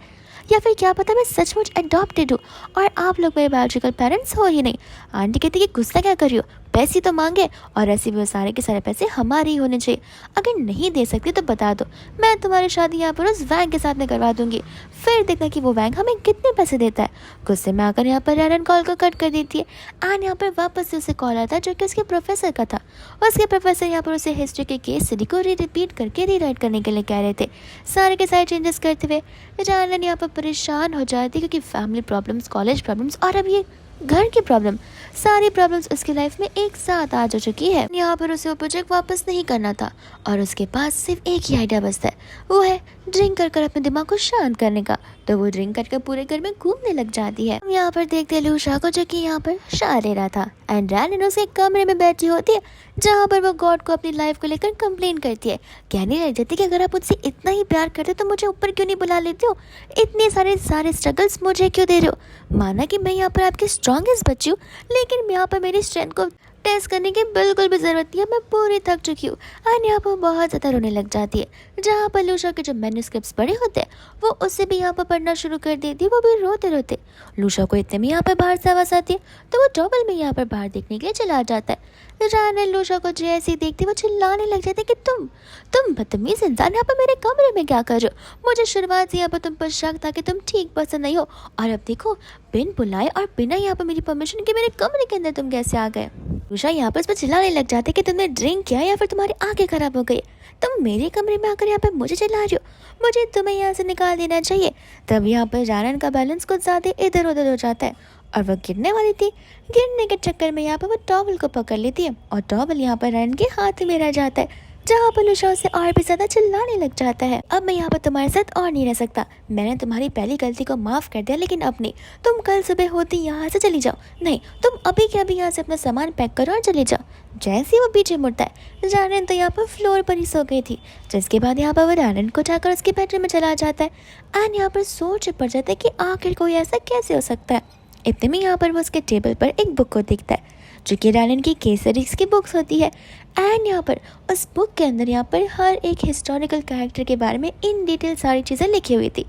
या फिर क्या पता मैं सचमुच अडॉप्टेड हूँ और आप लोग मेरे बायोलॉजिकल पेरेंट्स हो ही नहीं। आंटी कहती कि गुस्सा क्या कर रही हो, पैसे तो मांगे और ऐसे भी वो सारे के सारे पैसे हमारे ही होने चाहिए। अगर नहीं दे सकती तो बता दो, मैं तुम्हारी शादी यहाँ पर उस वैंक के साथ में करवा दूंगी, फिर देखना कि वो वैंक हमें कितने पैसे देता है। गुस्से में आकर यहाँ पर रैनन कॉल को कट कर देती है एंड यहाँ पर वापस से उसे कॉल आता है जो कि उसके प्रोफेसर का था। उसके प्रोफेसर यहाँ पर उसे हिस्ट्री के केस स्टडी को रिपीट करके रीराइट करने के लिए कह रहे थे, सारे के सारे चेंजेस करते हुए। रैनन यहाँ पर परेशान हो जाती क्योंकि फैमिली प्रॉब्लम्स, कॉलेज प्रॉब्लम्स और अब ये घर की प्रॉब्लम, सारी प्रॉब्लम्स उसकी लाइफ में एक साथ आ जा चुकी है। यहाँ पर उसे वो प्रोजेक्ट वापस नहीं करना था और उसके पास सिर्फ एक ही आइडिया बचता है, वो है ड्रिंक कर अपने दिमाग को शांत करने का। तो वो ड्रिंक करके पूरे घर में घूमने लग जाती है। यहाँ पर देखते हैं लूशा को जो कि यहाँ पर शाह ले रहा था एंड रैनन उसे एक कमरे में बैठी होती है जहाँ पर वो गॉड को अपनी लाइफ को लेकर कंप्लेन करती है। कहने लग जाती है कि अगर आप मुझसे इतना ही प्यार करते तो मुझे ऊपर क्यों नहीं बुला लेते हो, इतने सारे स्ट्रगल्स मुझे क्यों दे रहे हो। माना कि मैं यहाँ पर आपकी स्ट्रॉन्गेस्ट बच्ची हूँ, लेकिन यहाँ पर मेरी स्ट्रेंथ को टेस्ट करने की बिल्कुल भी ज़रूरत नहीं है, मैं पूरी थक चुकी हूँ। और यहाँ पर बहुत ज़्यादा रोने लग जाती है। जहाँ पर लूशा के जो मैन्युस्क्रिप्ट्स पढ़े होते हैं वो उससे भी यहाँ पर पढ़ना शुरू कर देती है, वो भी रोते रोते। लूशा को इतने में यहाँ पर बाहर से आवाज़ आती है तो वो डबल में यहाँ पर बाहर देखने के लिए चला जाता है। रैनन लूशा को जैसे ही देखती वो चिल्लाने लग जाती है कि तुम बदतमीज इंसान यहाँ पर मेरे कमरे में क्या कर रहे हो। मुझे शुरुआत से यहाँ पर तुम पर शक था कि तुम ठीक पसंद नहीं हो, और अब देखो बिन बुलाए और बिना यहाँ पर मेरी परमिशन के मेरे कमरे के अंदर तुम कैसे आ गए। लूशा यहाँ पर उस पर चिल्लाने लग जाते कि तुमने ड्रिंक किया या फिर तुम्हारी आंखें खराब हो गई, तुम मेरे कमरे में आकर यहाँ पर मुझे चिल्ला रही हो, मुझे तुम्हें यहाँ से निकाल देना चाहिए। तब यहाँ पर रैनन का बैलेंस कुछ ज़्यादा इधर उधर हो जाता है और वह गिरने वाली थी। गिरने के चक्कर में यहाँ पर वो टॉवल को पकड़ लेती है और टॉवल यहाँ पर रैनन के हाथ में रह जाता है, जहाँ पर लूशा उसे और भी ज्यादा चिल्लाने लग जाता है। अब मैं यहाँ पर तुम्हारे साथ और नहीं रह सकता, मैंने तुम्हारी पहली गलती को माफ कर दिया, लेकिन अब नहीं, तुम कल सुबह होती यहाँ से चली जाओ। नहीं, तुम अभी के अभी यहाँ से अपना सामान पैक करो और चले जाओ। जैसे ही वो पीछे मुड़ता है, रैनन तो यहाँ पर फ्लोर पर ही सो गई थी, जिसके बाद यहाँ पर वो रैनन को जाकर उसके बेडरूम में चला जाता है एंड यहाँ पर सोच पड़ जाता है कि आखिर कोई ऐसा कैसे हो सकता है। इतने में यहाँ पर वो उसके टेबल पर एक बुक को देखता है जो कि रैनन की केस स्टडीज की बुक्स होती है एंड यहाँ पर उस बुक के अंदर यहाँ पर हर एक हिस्टोरिकल कैरेक्टर के बारे में इन डिटेल सारी चीज़ें लिखी हुई थी,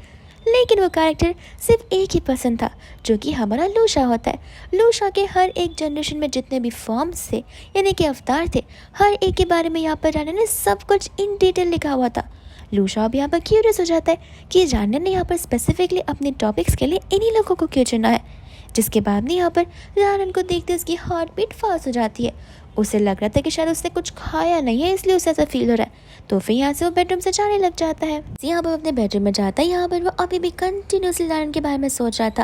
लेकिन वो कैरेक्टर सिर्फ एक ही पर्सन था जो कि हमारा लूशा होता है। लूशा के हर एक जनरेशन में जितने भी फॉर्म्स थे यानी कि अवतार थे, हर एक के बारे में यहाँ पर रैनन ने सब कुछ इन डिटेल लिखा हुआ था। लूशा अब यहाँ पर क्यूरियस हो जाता है कि रैनन ने यहाँ पर स्पेसिफिकली अपने टॉपिक्स के लिए इन्हीं लोगों को क्यों चुना है, जिसके बाद में यहाँ पर रैनन को देखते उसकी हार्ट बीट फास्ट हो जाती है। उसे लग रहा था कि शायद उसने कुछ खाया नहीं है, इसलिए उसे ऐसा फील हो रहा है। तो फिर यहाँ से वो बेडरूम से जाने लग जाता है। यहाँ पर अपने बेडरूम में जाता है, यहाँ पर वो अभी भी कंटिन्यूसली रैनन के बारे में सोच रहा था।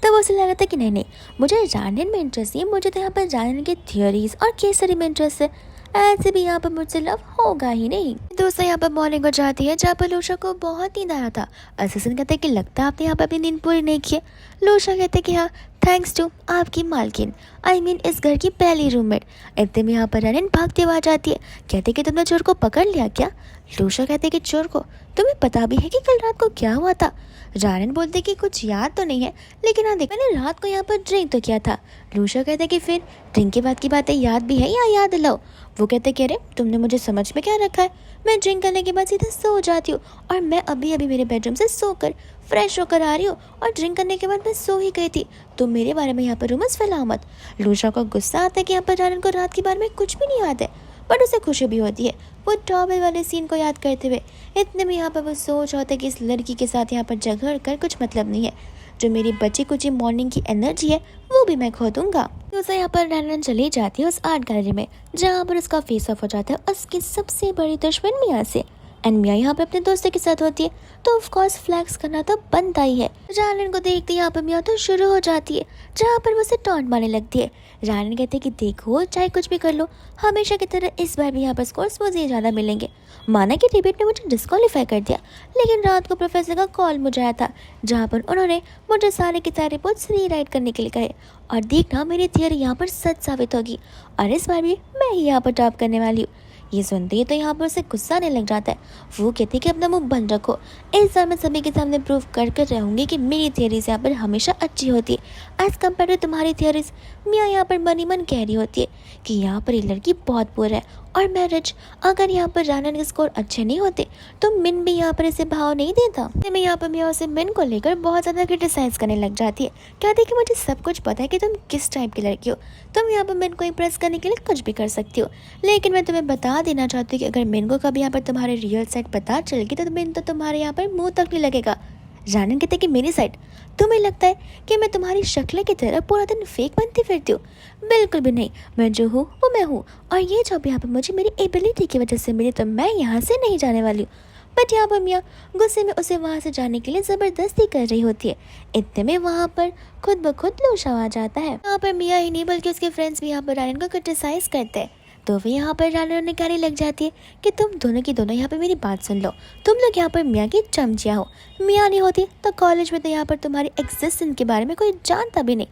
तब उसे लग रहा था कि नहीं, मुझे रैनन में इंटरेस्ट नहीं है, मुझे तो यहाँ पर रैनन की थियोरीज और केस स्टडी में इंटरेस्ट है। ऐसे भी यहाँ पर मुझसे लव होगा ही नहीं। दोस्तों यहाँ पर मॉर्निंग हो जाती है जहाँ पर लूशा को बहुत नींद आया था। असिस्टेंट कहते हैं कि लगता है आपने यहाँ पर अपनी नींद पूरी नहीं की है। लूशा कहते हैं कि हाँ, थैंक्स टू आपकी मालकिन, आई मीन इस घर की पहली रूममेट। इतने में यहाँ पर रैनन भागते हुए आ जाती है, कहते कि तुमने चोर को पकड़ लिया क्या। लूशा कहते कि चोर को तुम्हें पता भी है कि कल रात को क्या हुआ था। रैनन बोलते कि कुछ याद तो नहीं है, लेकिन हाँ देख, मैंने रात को यहाँ पर ड्रिंक तो किया था। लूशा कहते कि फिर ड्रिंक के बाद की बातें याद भी है या याद लो। वो कहते कि अरे तुमने मुझे समझ में क्या रखा है, मैं ड्रिंक करने के बाद सीधा सो जाती हूँ और मैं अभी अभी मेरे बेडरूम से सोकर फ्रेश होकर आ रही हूँ और ड्रिंक करने के बाद मैं सो ही गई थी, तो मेरे बारे में यहाँ पर रूमर्स फैलाओ मत। लूशा को गुस्सा आता है कि यहाँ पर रैनन को रात के बारे में कुछ भी नहीं याद है, बट उसे खुशी भी होती है वो टॉवल वाले सीन को याद करते हुए। इतने में यहाँ पर वो सोच होता है कि इस लड़की के साथ यहाँ पर झगड़ कर कुछ मतलब नहीं है, जो मेरी बची कुची मॉर्निंग की एनर्जी है वो भी मैं खो दूंगा। तो उसे यहाँ पर रैनन चली जाती है उस आर्ट गैलरी में, जहाँ पर उसका फेस ऑफ हो जाता है उसकी सबसे बड़ी दुश्मन मिया से। एंड मिया यहाँ पे अपने दोस्तों के साथ होती है, तो ऑफ कोर्स फ्लैक्स करना तो बनता ही है। रानन को देखते यहाँ पर मिया तो शुरू हो जाती है, जहाँ पर वो उसे टॉन्ट मारने लगती है। रानन कहते हैं कि देखो चाहे कुछ भी कर लो, हमेशा की तरह इस बार भी यहाँ पर स्कोर्स मुझे ज़्यादा मिलेंगे। माना कि डिबेट ने मुझे डिस्क्वालीफाई कर दिया, लेकिन रात को प्रोफेसर का कॉल मुझे आया था, जहाँ पर उन्होंने मुझे सारे की सारी रिपोर्ट्स रीराइट करने के लिए कहे, और देखना मेरी थियरी यहाँ पर सच साबित होगी, और इस बार भी मैं ही यहाँ पर टॉप करने वाली हूँ। ये सुनते ही तो यहाँ पर उसे गुस्सा आने लग जाता है। वो कहती है कि अपना मुंह बंद रखो, इस बार मैं सभी के सामने प्रूव कर कर रहूँगी कि मेरी थियरीज यहाँ पर हमेशा अच्छी होती है एज कम्पेयर टू तुम्हारी थियरीज। मिया यहाँ पर मन ही मन कह रही होती है कि यहाँ पर ये लड़की बहुत पुअर है और मैं रिच। अगर यहाँ पर रानन के स्कोर अच्छे नहीं होते तो मिन भी यहाँ पर इसे भाव नहीं देता। मैं यहाँ पर मिया उसे मिन को लेकर बहुत ज़्यादा क्रिटिसाइज करने लग जाती है। कहती है कि मुझे सब कुछ पता है कि तुम किस टाइप की लड़की हो, तुम यहाँ पर मिन को इम्प्रेस करने के लिए कुछ भी कर सकती हो, लेकिन मैं तुम्हें बता देना चाहती हूँ कि अगर मिन को कभी यहाँ पर तुम्हारे रियल साइड पता चल गई तो मिन तो तुम्हारे यहाँ पर मुँह तक नहीं लगेगा। रानन कहते कि मेरी साइड, तुम्हें लगता है कि मैं तुम्हारी शक्ल की तरह पूरा दिन फेक बनती फिरती हूँ? बिल्कुल भी नहीं, मैं जो हूँ वो मैं हूँ, और ये जॉब यहाँ पर मुझे मेरी एबिलिटी की वजह से मिली, तो मैं यहाँ से नहीं जाने वाली हूँ। बट यहाँ पर मिया गुस्से में उसे वहाँ से जाने के लिए ज़बरदस्ती कर रही होती है। इतने में वहाँ पर खुद ब खुद लूशा आ जाता है। यहाँ पर मिया ही नहीं बल्कि उसके फ्रेंड्स भी यहाँ पर रानन को क्रिटिसाइज करते हैं, तो वे यहाँ पर रानन ने कहने लग जाती है कि तुम दोनों की दोनों यहाँ पर मेरी बात सुन लो, तुम लोग यहाँ पर मियाँ की चमचिया हो। मियाँ नहीं होती तो कॉलेज में तो यहाँ पर तुम्हारी एग्जिस्टेंस के बारे में कोई जानता भी नहीं।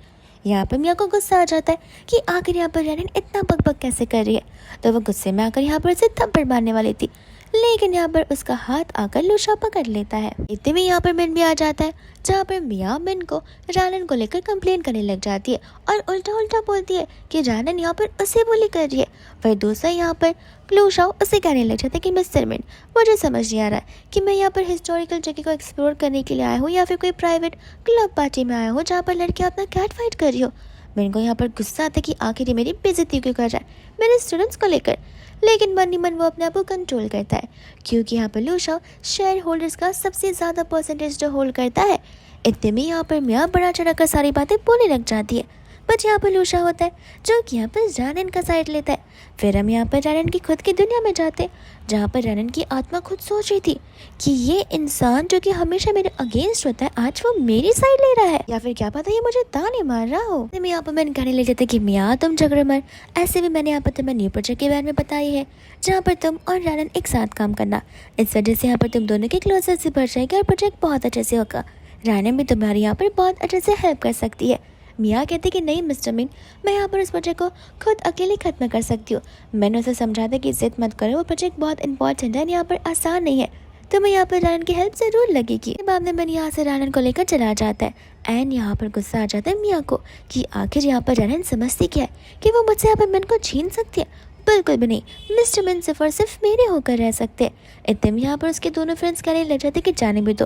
यहाँ पर मियाँ को गुस्सा आ जाता है कि आखिर यहाँ पर रानन इतना बकबक कैसे कर रही है, तो वो गुस्से में आकर यहाँ पर उसे थप्पड़ मारने वाली थी, लेकिन यहाँ पर उसका हाथ आकर लूशा पकड़ लेता है। इतने में यहाँ पर मिन भी आ जाता है, जहाँ पर मिया मिन को रानन को लेकर कंप्लेन करने लग जाती है और उल्टा उल्टा बोलती है कि रानन यहाँ पर उसे बुली कर रही है। वह दूसरा यहाँ पर लूशा उसे कहने लग जाता है कि मिस्टर मिन, मुझे समझ नहीं आ रहा है कि मैं यहाँ पर हिस्टोरिकल जगह को एक्सप्लोर करने के लिए आया हूँ या फिर कोई प्राइवेट क्लब पार्टी में आया हूँ जहाँ पर लड़कियाँ अपना कैट फाइट कर रही हो। मिन को यहाँ पर गुस्सा आता है कि आखिर मेरी बेइज्जती क्यों कर रहा है मेरे स्टूडेंट्स को लेकर, लेकिन मन ही मन वो अपने आप को कंट्रोल करता है, क्योंकि यहाँ पर लूशा शेयर होल्डर्स का सबसे ज़्यादा परसेंटेज जो होल्ड करता है। इतने में यहाँ पर मियाँ बड़ा चढ़ा कर सारी बातें बोलने लग जाती है, बट यहाँ पर लूशा होता है जो कि यहाँ पर रानन का साइड लेता है। फिर हम यहाँ पर रानन की खुद की दुनिया में जाते हैं, जहाँ पर रानन की आत्मा खुद सोच रही थी कि ये इंसान जो कि हमेशा मेरे अगेंस्ट होता है आज वो मेरी साइड ले रहा है, या फिर क्या पता ये मुझे ताने मार रहा हो। मैं यहाँ पर मैंने कहने लग जाता कि मियाँ तुम झगड़े मर, ऐसे भी मैंने यहाँ पर तुम्हें न्यू प्रोजेक्ट के बारे में बताई है जहाँ पर तुम और रानन एक साथ काम करना, इस वजह से यहाँ पर तुम दोनों के क्लोजर से बढ़ जाएगा और प्रोजेक्ट बहुत अच्छे से होगा। रानन भी तुम्हारी यहाँ पर बहुत अच्छे से हेल्प कर सकती है। मियाँ कहती कि नहीं मिस्टर मिन, मैं यहाँ पर उस प्रोजेक्ट को खुद अकेले ख़त्म कर सकती हूँ। मैंने उसे समझाया कि जिद मत करो, वो प्रोजेक्ट बहुत इंपॉर्टेंट है, यहाँ पर आसान नहीं है, तुम्हें यहाँ पर रानन की हेल्प ज़रूर लगेगी। बाद में मैंने यहाँ से रानन को लेकर चला जाता है एंड यहाँ पर गुस्सा आ जाता है मियाँ को कि आखिर यहाँ पर रानन समझती क्या है कि वो मुझसे यहाँ पर मिन को छीन सकती है। बिल्कुल भी नहीं, मिस्टर मिन सिर्फ और सिर्फ मेरे होकर रह सकते हैं। इतने में यहाँ पर उसके दोनों फ्रेंड्स कहने लग जाते कि जाने भी दो,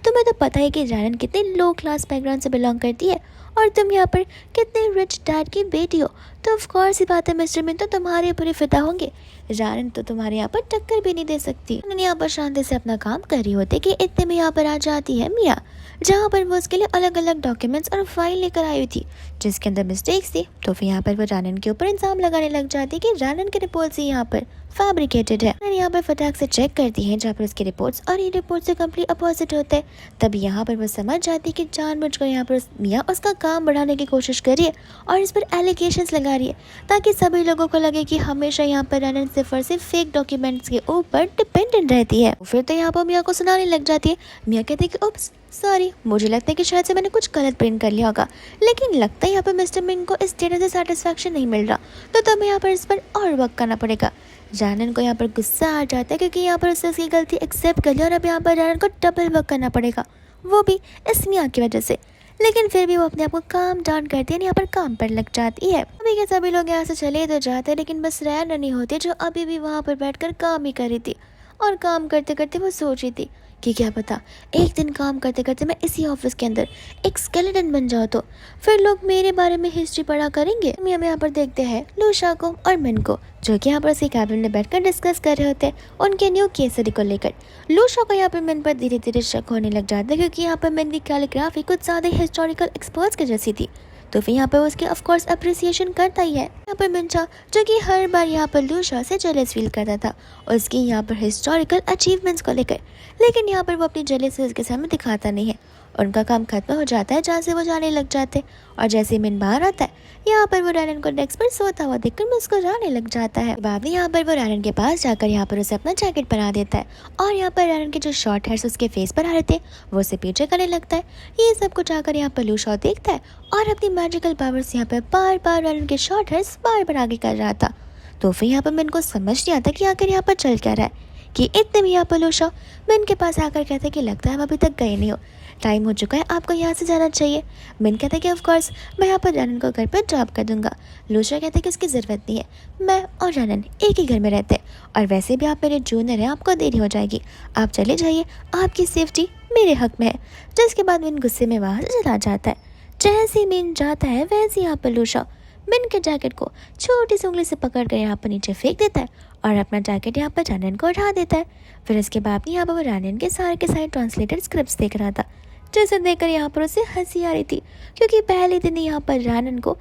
तुम्हें तो पता है कि रानन कितने लो क्लास बैकग्राउंड से बिलोंग करती है और तुम यहाँ पर कितने रिच डैड की बेटी हो, तो ऑफ कोर्स ही बात है मिस्टर मिन तो तुम्हारे ऊपर ही फिदा होंगे। रानन तो तुम्हारे यहाँ पर टक्कर भी नहीं दे सकती। उन्होंने यहाँ पर शांति से अपना काम कर रही होती कि इतने में यहाँ पर आ जाती है मिया, जहाँ पर वो उसके लिए अलग अलग डॉक्यूमेंट्स और फाइल लेकर आई हुई थी जिसके अंदर मिस्टेक्स थी। तो फिर यहाँ पर वो रानन के ऊपर इल्जाम लगाने लग जाती कि रानन के रिपोर्ट्स ही यहाँ पर फैब्रिकेटेड है। मैंने यहाँ पर फटाक से चेक करती है जहाँ पर उसकी रिपोर्ट्स और ये रिपोर्ट से कम्प्लीट अपोजिट होते हैं। तभी यहाँ पर वो समझ जाती है कि जानबूझकर यहाँ पर मियाँ उसका काम बढ़ाने की कोशिश कर रही है और इस पर एलिगेशंस लगा रही है ताकि सभी लोगों को लगे कि हमेशा यहाँ पर रानन सिर्फ और सिर्फ फेक डॉक्यूमेंट्स के ऊपर डिपेंडेंट रहती है। फिर तो यहाँ पर मियाँ को सुनाने लग जाती है। मियाँ कहते हैं कि उप्स सॉरी, मुझे लगता है कि शायद से मैंने कुछ गलत प्रिंट कर लिया होगा, लेकिन लगता है यहाँ पर मिस्टर मिन को इस डेटा से सेटिस्फैक्शन नहीं मिल रहा, तो तुम्हें यहाँ पर इस पर और वर्क करना पड़ेगा। रानन को यहाँ पर गुस्सा आ जाता है क्योंकि यहाँ पर उसने उसकी गलती एक्सेप्ट कर ली और अब यहाँ पर रानन को डबल वर्क करना पड़ेगा, वो भी इस मियाँ की वजह से। लेकिन फिर भी वो अपने आप को काम डाउन करती है, यहाँ पर काम पर लग जाती है। अभी के सभी लोग यहाँ से चले तो जाते हैं, लेकिन बस रैन नहीं होती जो अभी भी वहाँ पर बैठकर काम ही कर रही थी और काम करते करते वो सोच रही थी कि क्या पता एक दिन काम करते करते मैं इसी ऑफिस के अंदर एक स्केलेटन बन जाऊँ तो फिर लोग मेरे बारे में हिस्ट्री पढ़ा करेंगे। हम यहाँ पर देखते हैं लूशा को और मिन को जो कि यहाँ पर उसी कैबिन में बैठकर डिस्कस कर रहे होते हैं उनके न्यू केस स्टडी को लेकर। लूशा को यहाँ पर मिन पर धीरे धीरे शक होने लग जाता है क्योंकि यहाँ पर मिन की कैलीग्राफी कुछ ज़्यादा हिस्टोरिकल एक्सपर्ट्स की जैसी थी, तो फिर यहाँ पर उसके ऑफकोर्स अप्रिसिएशन करता ही है। यहाँ पर मिंचा जो कि हर बार यहाँ पर लूशा से जेलस फील करता था उसकी यहाँ पर हिस्टोरिकल अचीवमेंट्स को लेकर, लेकिन यहाँ पर वो अपनी जेलसी उसके सामने दिखाता नहीं है। उनका काम खत्म हो जाता है जहाँ से वो जाने लग जाते और जैसे मिन बाहर आता है यहाँ पर वो रैनन को डेस्क पर सोता हुआ देखकर मुस्कुराने लग जाता है। बाद में यहाँ पर वो रैनन के पास जाकर यहाँ पर उसे अपना जैकेट पहना देता है और यहाँ पर रैनन के जो शॉर्ट हेयर्स उसके फेस पर आ रहे थे वो उसे पीछे करने लगता है। ये सब कुछ आकर यहाँ पर लूशा देखता है और अपनी मैजिकल पावर्स यहाँ पर बार बार रैनन के शॉर्ट हेयर्स बार बार आगे कर रहा था। तो फिर यहाँ पर मिन को समझ नहीं आता कि आखिर यहाँ पर चल क्या रहा है कि इतने में यहाँ पर लूशा मिन के पास आकर कहता है कि लगता है हम अभी तक गए नहीं हो, टाइम हो चुका है, आपको यहाँ से जाना चाहिए। मिन कहता है कि ऑफ कोर्स मैं यहाँ पर रैनन को घर पर ड्रॉप कर दूंगा। लूशा कहता है कि इसकी ज़रूरत नहीं है, मैं और रैनन एक ही घर में रहते हैं और वैसे भी आप मेरे जूनियर हैं, आपको देरी हो जाएगी, आप चले जाइए, आपकी सेफ्टी मेरे हक में है। जिसके बाद मिन गुस्से में वहाँ से चला जाता है। जैसे मिन जाता है वैसे यहाँ पर लूशा मिन के जैकेट को छोटी सी उंगली से पकड़ कर यहाँ पर नीचे फेंक देता है और अपना जैकेट यहाँ पर रैनन को उठा देता है। फिर इसके बाद यहाँ पर वो रैनन के सारे ट्रांसलेटेड स्क्रिप्ट्स देख रहा था जिसे देखकर यहाँ पर उसे हंसी आ रही थी क्योंकि पहले दिन यहाँ पर रैनन को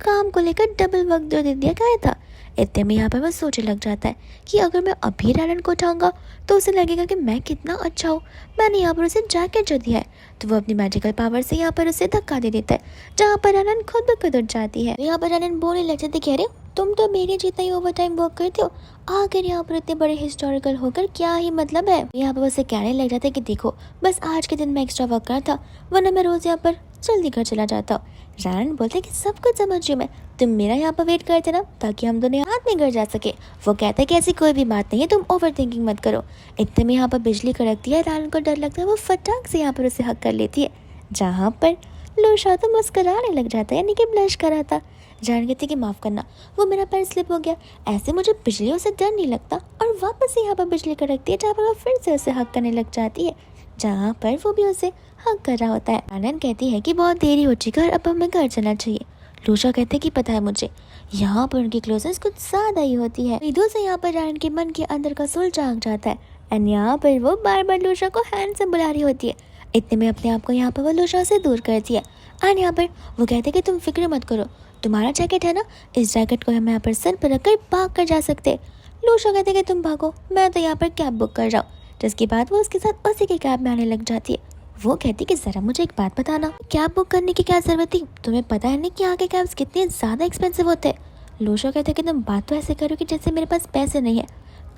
काम को लेकर डबल वक्त जो दे दिया गया था। इतने में यहाँ पर वो सोचने लग जाता है कि अगर मैं अभी रैनन को उठाऊंगा तो उसे लगेगा कि मैं कितना अच्छा हूँ, मैंने यहाँ पर उसे जैकेट जो दिया है। तो वो अपनी मैजिकल पावर से यहाँ पर उसे धक्का दे देता है जहाँ पर रैनन खुद ब खुद उठ जाती है। यहाँ पर रैनन बोलने लग जाती है कि अरे तुम तो मेरे जितना ही ओवर टाइम वर्क करते हो, आखिर यहाँ पर इतने बड़े हिस्टोरिकल होकर क्या ही मतलब है। यहाँ पर उसे कहने लग जाता है कि देखो बस आज के दिन मैं एक्स्ट्रा वर्क करता वरना मैं रोज यहाँ पर जल्दी घर चला जाता हूँ। रैनन बोलते कि सब कुछ समझ रही मैं, तुम मेरा यहाँ पर वेट करते ना ताकि हम दोनों हाथ में घर जा सके। वो कहता है कि ऐसी कोई भी बात नहीं है, तुम ओवर थिंकिंग मत करो। इतने में यहाँ पर बिजली कड़कती है, रैनन को डर लगता है, वो फटाक से यहाँ पर उसे हक कर लेती है जहाँ पर लूशा तो मुस्कुराने लग जाता है यानी कि ब्लश कर रहा था। रैनन कहती कि माफ़ करना वो मेरा पैर स्लिप हो गया, ऐसे मुझे बिजलियों से डर नहीं लगता। और वापस यहाँ पर बिजली कड़कती है जहाँ पर वो फिर से उसे हक करने लग जाती है जहाँ पर वो भी उसे हक कर रहा होता है। रैनन कहती है कि बहुत देरी हो चुकी है और अब हमें घर चलना चाहिए। लूशा कहते कि पता है मुझे, यहाँ पर उनकी क्लोजनेस कुछ ज़्यादा ही होती है। इधर से यहाँ पर रैनन के मन के अंदर का सुल जाग जाता है एंड यहाँ पर वो बार बार लूशा को हैंड से बुला रही होती है। इतने में अपने आप को यहाँ पर वो लूशा से दूर करती है एंड यहाँ पर वो कहते कि तुम फिक्र मत करो, तुम्हारा जैकेट है ना, इस जैकेट को हम यहाँ पर सर पर रखकर भाग कर जा सकते हैं। लूशा कहते कि तुम भागो, मैं तो यहाँ पर कैब बुक कर रहा हूँ। जिसके बाद वो उसके साथ उसी के कैब में आने लग जाती है। वो कहती कि ज़रा मुझे एक बात बताना, कैब बुक करने की क्या ज़रूरत थी, तुम्हें पता है नहीं कि यहाँ के कैब्स कितने ज़्यादा एक्सपेंसिव होते हैं। लूशा कहते कि तुम बात तो ऐसे करो कि जैसे मेरे पास पैसे नहीं है,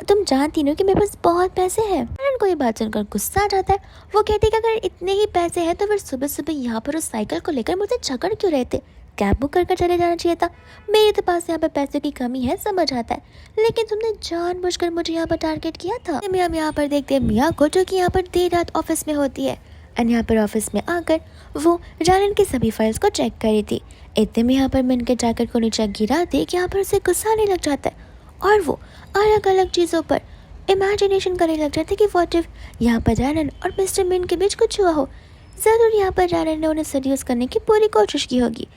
तुम जानती नहीं हो कि मेरे पास बहुत पैसे हैं। रैनन को ये बात सुनकर गुस्सा आ जाता है। वो कहती कि अगर इतने ही पैसे हैं तो फिर सुबह सुबह यहाँ पर उस साइकिल को लेकर मुझे झगड़ क्यों रहे थे, कैब बुक करके चले जाना चाहिए था। मेरे तो पास यहाँ पर पैसे की कमी है, समझ आता है, लेकिन तुमने जानबूझकर मुझे यहाँ पर टारगेट किया था। हम यहाँ पर देखते हैं मिया को जो कि यहाँ पर देर रात ऑफिस में होती है एंड यहाँ पर ऑफिस में आकर वो रैनन की सभी फाइल्स को चेक कर रही थी। इतने में यहाँ पर मिन के जैकेट को नीचे गिरा दे कि यहाँ पर उसे गुस्सा आने लग जाता है और वो अलग अलग चीज़ों पर इमेजिनेशन करने लग जाते कि व्हाट इफ यहाँ पर रैनन और मिस्टर मिन के बीच कुछ हुआ हो। ज़रूर यहाँ पर रैनन ने उन्हें सड्यूस करने की पूरी कोशिश की होगी।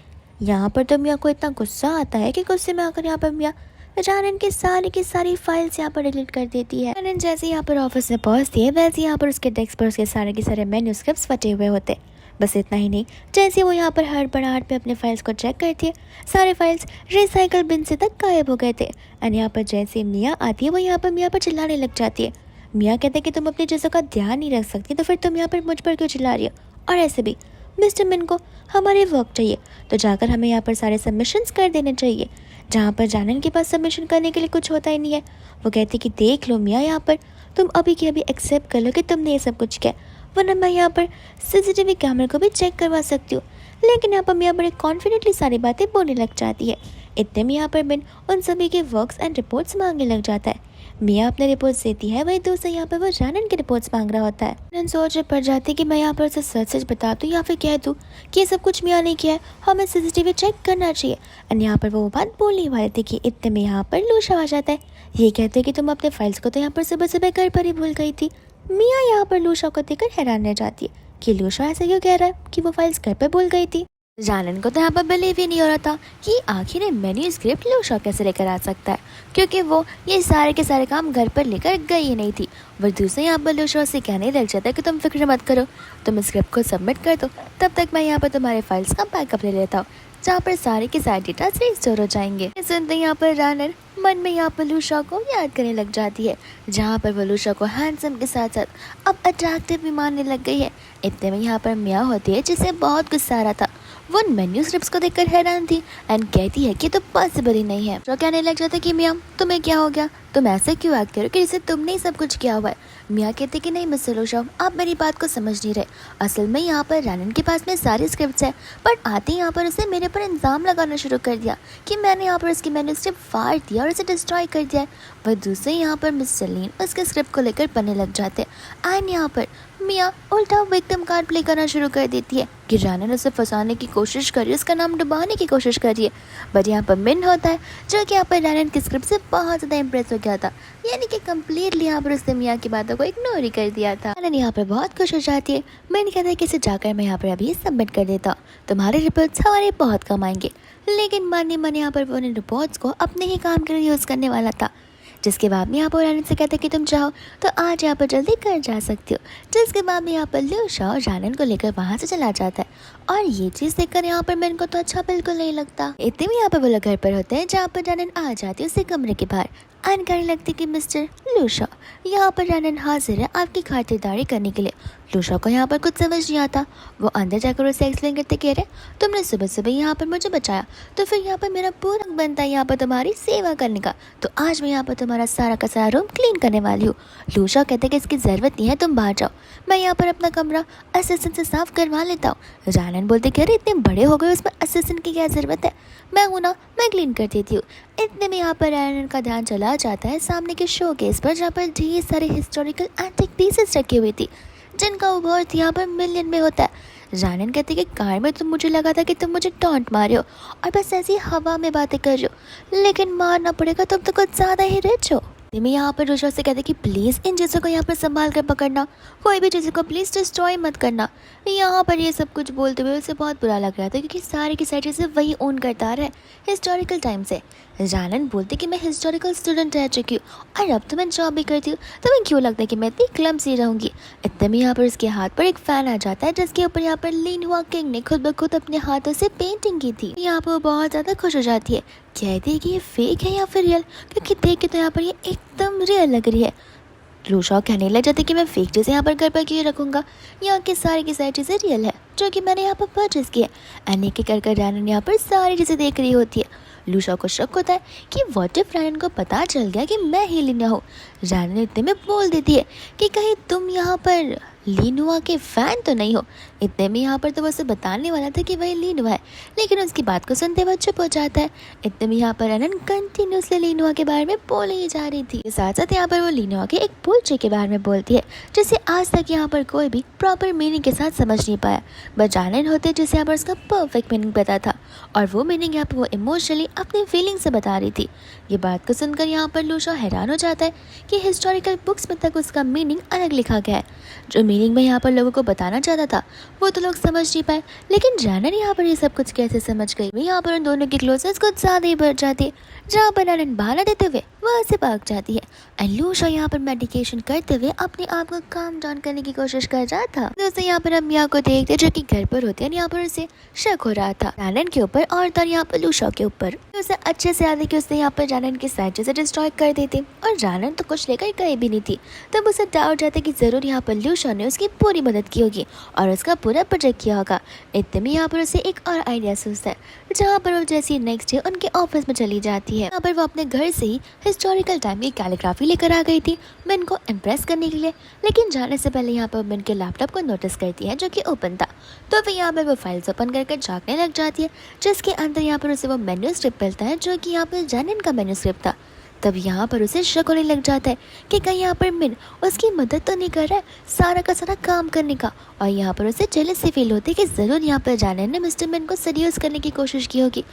यहाँ पर तो मिया को इतना गुस्सा आता है कि गुस्से में आकर यहाँ पर मिया रैनन की सारी फाइल्स यहाँ पर डिलीट कर देती है। रैनन जैसे यहाँ पर ऑफिस में पहुँचती है वैसे यहाँ पर उसके डेस्क पर उसके सारे के सारे मैन्यूस्क्रिप्ट्स फटे हुए होते। बस इतना ही नहीं, जैसे वो यहाँ पर हड़बड़ाहट में अपने फाइल्स को चेक करती है सारे फाइल्स रिसाइकल बिन से तक गायब हो गए थे। और यहाँ पर जैसे मिया आती है वो यहाँ पर मिया पर चिल्लाने लग जाती है। मिया कहते हैं कि तुम अपनी चीज़ों का ध्यान नहीं रख सकती तो फिर तुम यहाँ पर मुझ पर क्यों चिल्ला रही हो, और ऐसे भी मिस्टर मिन को हमारे वर्क चाहिए तो जाकर हमें यहाँ पर सारे सबमिशंस कर देने चाहिए, जहाँ पर रैनन के पास सबमिशन करने के लिए कुछ होता ही नहीं है। वो कहती कि देख लो मिया, यहाँ पर तुम अभी के अभी एक्सेप्ट कर लो कि तुमने ये सब कुछ किया, वरना मैं यहाँ पर सीसीटीवी कैमरे को भी चेक करवा सकती हूँ। लेकिन यहाँ पर मिया बड़े कॉन्फिडेंटली सारी बातें बोलने लग जाती है। इतने में यहाँ पर मिन उन सभी के वर्क्स एंड रिपोर्ट्स मांगने लग जाता है। मिया अपने रिपोर्ट्स देती है, वही दूसरे यहाँ पर वो रैनन के रिपोर्ट्स मांग रहा होता है। रैनन सोच में पड़ जाती कि मैं यहाँ पर उसे सच सच बता दूँ या फिर कह दूँ कि ये सब कुछ मिया ने किया है, हमें सीसीटीवी चेक करना चाहिए। और यहाँ पर वो बात बोलने वाले थे कि इतने में यहाँ पर लूशा आ जाता है। ये कहते कि तुम अपने फाइल्स को तो यहाँ पर सुबह सुबह घर पर ही भूल गई थी। मिया यहाँ पर लूशा को देखकर हैरान रह जाती है कि लूशा ऐसा क्यों कह रहा है कि वो फाइल्स घर पर भूल गई थी। रैनन को तो यहाँ पर बिलीव ही नहीं हो रहा था कि आखिर मेन्यू स्क्रिप्ट लूशा कैसे लेकर आ सकता है, क्योंकि वो ये सारे के सारे काम घर पर लेकर गई ही नहीं थी। वह दूसरे यहाँ पर लूशा से कहने लग जाता है कि तुम फिक्र मत करो, तुम स्क्रिप्ट को सबमिट कर दो, तब तक मैं यहाँ पर तुम्हारे फाइल्स का बैकअप ले लेता हूँ। जहाँ पर सारे के सारे डेटा रिस्टोर हो जाएंगे। सुनते यहाँ पर रानर मन में यहाँ पर लूशा को याद करने लग जाती है, जहाँ पर वो लूशा को हैंडसम के साथ साथ अब अट्रैक्टिव भी मानने लग गई है। इतने में यहाँ पर मिया होती है, जिसे बहुत गुस्सा आ रहा था। वो मेन्यू स्लिप्स को देखकर हैरान थी एंड कहती है कि तो पॉसिबल ही नहीं है। जो कहने लग जाता है कि मिया तुम्हें क्या हो गया, तुम ऐसे क्यों एक्ट करो कि जैसे तुमने ही सब कुछ किया हुआ है। मिया कहते कि नहीं मिस्टर लूशा, आप मेरी बात को समझ नहीं रहे। असल में यहाँ पर रानन के पास में सारी स्क्रिप्ट्स है, बट आते ही यहाँ पर उसे मेरे पर इल्ज़ाम लगाना शुरू कर दिया कि मैंने यहाँ पर उसकी मैन्यू स्क्रिप्ट फाड़ दिया और उसे डिस्ट्रॉय कर दिया है। वह दूसरे यहाँ पर मिस्टर लीन उसके स्क्रिप्ट को लेकर पढ़ने लग जाते हैं एंड यहाँ पर मिया उल्टा विक्टिम कार्ड प्ले करना शुरू कर देती है कि रानन उसे फंसाने की कोशिश कर रही है, उसका नाम डुबाने की कोशिश कर रही है। बट यहाँ पर मिन होता है, जो कि यहाँ पर रानन की स्क्रिप्ट से बहुत ज़्यादा इंप्रेस हो गया था, यानी कि कम्प्लीटली यहाँ पर उसने मिया की बातों को इग्नोर ही कर दिया था। रानन यहाँ पर बहुत खुश हो जाती है। मिन कहता है कि इसे जाकर मैं यहाँ पर अभी सबमिट कर देता हूँ, तुम्हारे रिपोर्ट्स हमारे बहुत कम आएंगे। लेकिन मन यहाँ पर वो उन रिपोर्ट्स को अपने ही काम के लिए यूज़ करने वाला था। जिसके बाद में यहाँ पर रानन से कहता है कि तुम चाहो तो आज यहाँ पर जल्दी कर जा सकती हो। जिसके बाद में यहाँ पर लूशा और रानन को लेकर वहाँ से चला जाता है और ये चीज़ देखकर यहाँ पर मैन को तो अच्छा बिल्कुल नहीं लगता। इतने में यहाँ पर वो लोग घर पर होते हैं, जहाँ पर रानन आ जाती है उससे कमरे के बाहर एंड कहने लगती कि मिस्टर लूशा, यहाँ पर रानन हाजिर है आपकी खातिरदारी करने के लिए। लूशा को यहाँ पर कुछ समझ नहीं आता। वो अंदर जाकर उसे एक्सप्लेन करते कह रहे तुमने सुबह सुबह यहाँ पर मुझे बचाया, तो फिर यहाँ पर मेरा पूरा हक बनता है यहाँ पर तुम्हारी सेवा करने का। तो आज मैं यहाँ पर तुम्हारा सारा का सारा रूम क्लीन करने वाली हूँ। लूशा कहते कि इसकी ज़रूरत नहीं है, तुम बाहर जाओ, मैं यहाँ पर अपना कमरा असिस्टेंट से साफ करवा लेता हूँ। रानन बोलते कह रहे इतने बड़े हो गए, उसमें असिस्टेंट की क्या ज़रूरत है, मैं हूँ ना, मैं क्लीन कर देती हूँ। इतने में यहाँ पर रानन का ध्यान चला जाता है सामने के शोकेस पर, जहाँ पर ढेर सारे हिस्टोरिकल एंटिक पीसेस रखी हुई थी, जिनका वर्थ यहाँ पर मिलियन में होता है। रानन कहती कि कार में तुम मुझे लगा था कि तुम मुझे टॉन्ट मारे हो और बस ऐसी हवा में बातें कर रहे हो, लेकिन मारना पड़ेगा, तुम तो कुछ ज़्यादा ही रिच हो। मैं यहाँ पर लूशा से कहते कि प्लीज़ इन चीज़ों को यहाँ पर संभाल कर पकड़ना, कोई भी चीज़ों को प्लीज़ डिस्ट्रॉय मत करना। यहाँ पर ये सब कुछ बोलते हुए उसे बहुत बुरा लग रहा था, क्योंकि सारी की सारी चीज़ें वही ओन करता आ रहा है हिस्टोरिकल टाइम से। रानन बोलती कि मैं हिस्टोरिकल स्टूडेंट रह चुकी हूँ और अब तो मैं जॉब भी करती हूँ, तो मैं क्यों लगता है कि मैं इतनी क्लमसी रहूँगी। इतने में यहाँ पर उसके हाथ पर एक फ़ैन आ जाता है, जिसके ऊपर यहाँ पर लीन हुआ किंग ने खुद ब खुद अपने हाथों से पेंटिंग की थी। यहाँ पर वो बहुत ज़्यादा खुश हो जाती है, कहती है कि ये फेक है या फिर रियल, क्योंकि देख के तो यहाँ पर ये एकदम रियल लग रही है। लूशा कहने लग जाती कि मैं फेक चीज़ें यहाँ पर घर पर क्यों रखूँगा, यहाँ की सारी चीज़ें रियल है जो कि मैंने यहाँ पर परचेज़ की है। एंड एक कर रानन यहाँ पर सारी चीज़ें देख रही होती है। लूशा को शक होता है कि व्हाट इफ रानन को पता चल गया कि मैं ही लीना हूँ। रानन इतने में बोल देती है कि कहीं तुम यहाँ पर लीनुआ के फ़ैन तो नहीं हो। इतने में यहाँ पर तो वो उसे बताने वाला था कि वही लीनुआ है, लेकिन उसकी बात को सुनते हुए चुप हो जाता है। इतने में यहाँ पर रानन कंटिन्यूसली लीनुआ के बारे में बोल ही जा रही थी। साथ साथ यहाँ पर वो लीनुआ के एक पोएट्री के बारे में बोलती है, जिसे आज तक यहाँ पर कोई भी प्रॉपर मीनिंग के साथ समझ नहीं पाया, बट रानन होते जिसे यहाँ पर उसका परफेक्ट मीनिंग पता था, और वो मीनिंग यहाँ पर वो इमोशनली अपनी फीलिंग से बता रही थी। ये बात को सुनकर यहाँ पर लूशा हैरान हो जाता है कि हिस्टोरिकल बुक्स में तक उसका मीनिंग अलग लिखा गया है। जो मीनिंग में यहाँ पर लोगों को बताना चाहता था वो तो लोग समझ नहीं पाए, लेकिन रानन यहाँ पर ये सब कुछ कैसे समझ गई। यहाँ पर उन दोनों की क्लोजनेस कुछ ज़्यादा ही बढ़ जाती है, जहाँ पर रानन बहाना देते हुए वहाँ से भाग जाती है एंड लूशा यहाँ पर मेडिकेशन करते हुए अपने आप को काम डाउन करने की कोशिश कर रहा था। दोस्तों यहाँ पर हम मिया को देखते जो कि घर पर होते हैं, यहाँ पर उसे शक हो रहा था रानन के ऊपर और तो यहाँ पर लूशा के ऊपर। उसे अच्छे से याद है कि उसने यहाँ पर रानन के साथ चीज़ें डिस्ट्रॉय कर दी थी और रानन तो कुछ लेकर गई भी नहीं थी। तब उसे डाउट जाता कि ज़रूर यहाँ पर लूशा ने उसकी पूरी मदद की होगी और उसका पूरा प्रोजेक्ट किया होगा। इतने में यहाँ पर उसे एक और आइडिया सोचता है, जहाँ पर वो जैसी नेक्स्ट डे उनके ऑफिस में चली जाती है। यहाँ पर वो अपने घर से ही हिस्टोरिकल टाइम की कैलीग्राफी लेकर आ गई थी मिन को इम्प्रेस करने के लिए, लेकिन जाने से पहले यहाँ पर मिन के लैपटॉप को नोटिस करती है जो कि ओपन था। तो फिर यहाँ पर वो फाइल्स ओपन करके झाँकने लग जाती है, जिसके अंदर यहाँ पर उसे वो मेन्यू स्क्रिप्ट मिलता है जो कि यहाँ पर रानन का मेन्यू स्क्रिप्ट था। तब यहाँ पर उसे शक होने लग जाता है कि कहीं यहाँ पर मिन उसकी मदद तो नहीं कर रहा है सारा का सारा काम करने का, और यहाँ पर उसे जेलसी फील होती है कि ज़रूर यहाँ पर रानन ने मिस्टर मिन को सीरियस करने की कोशिश की होगी,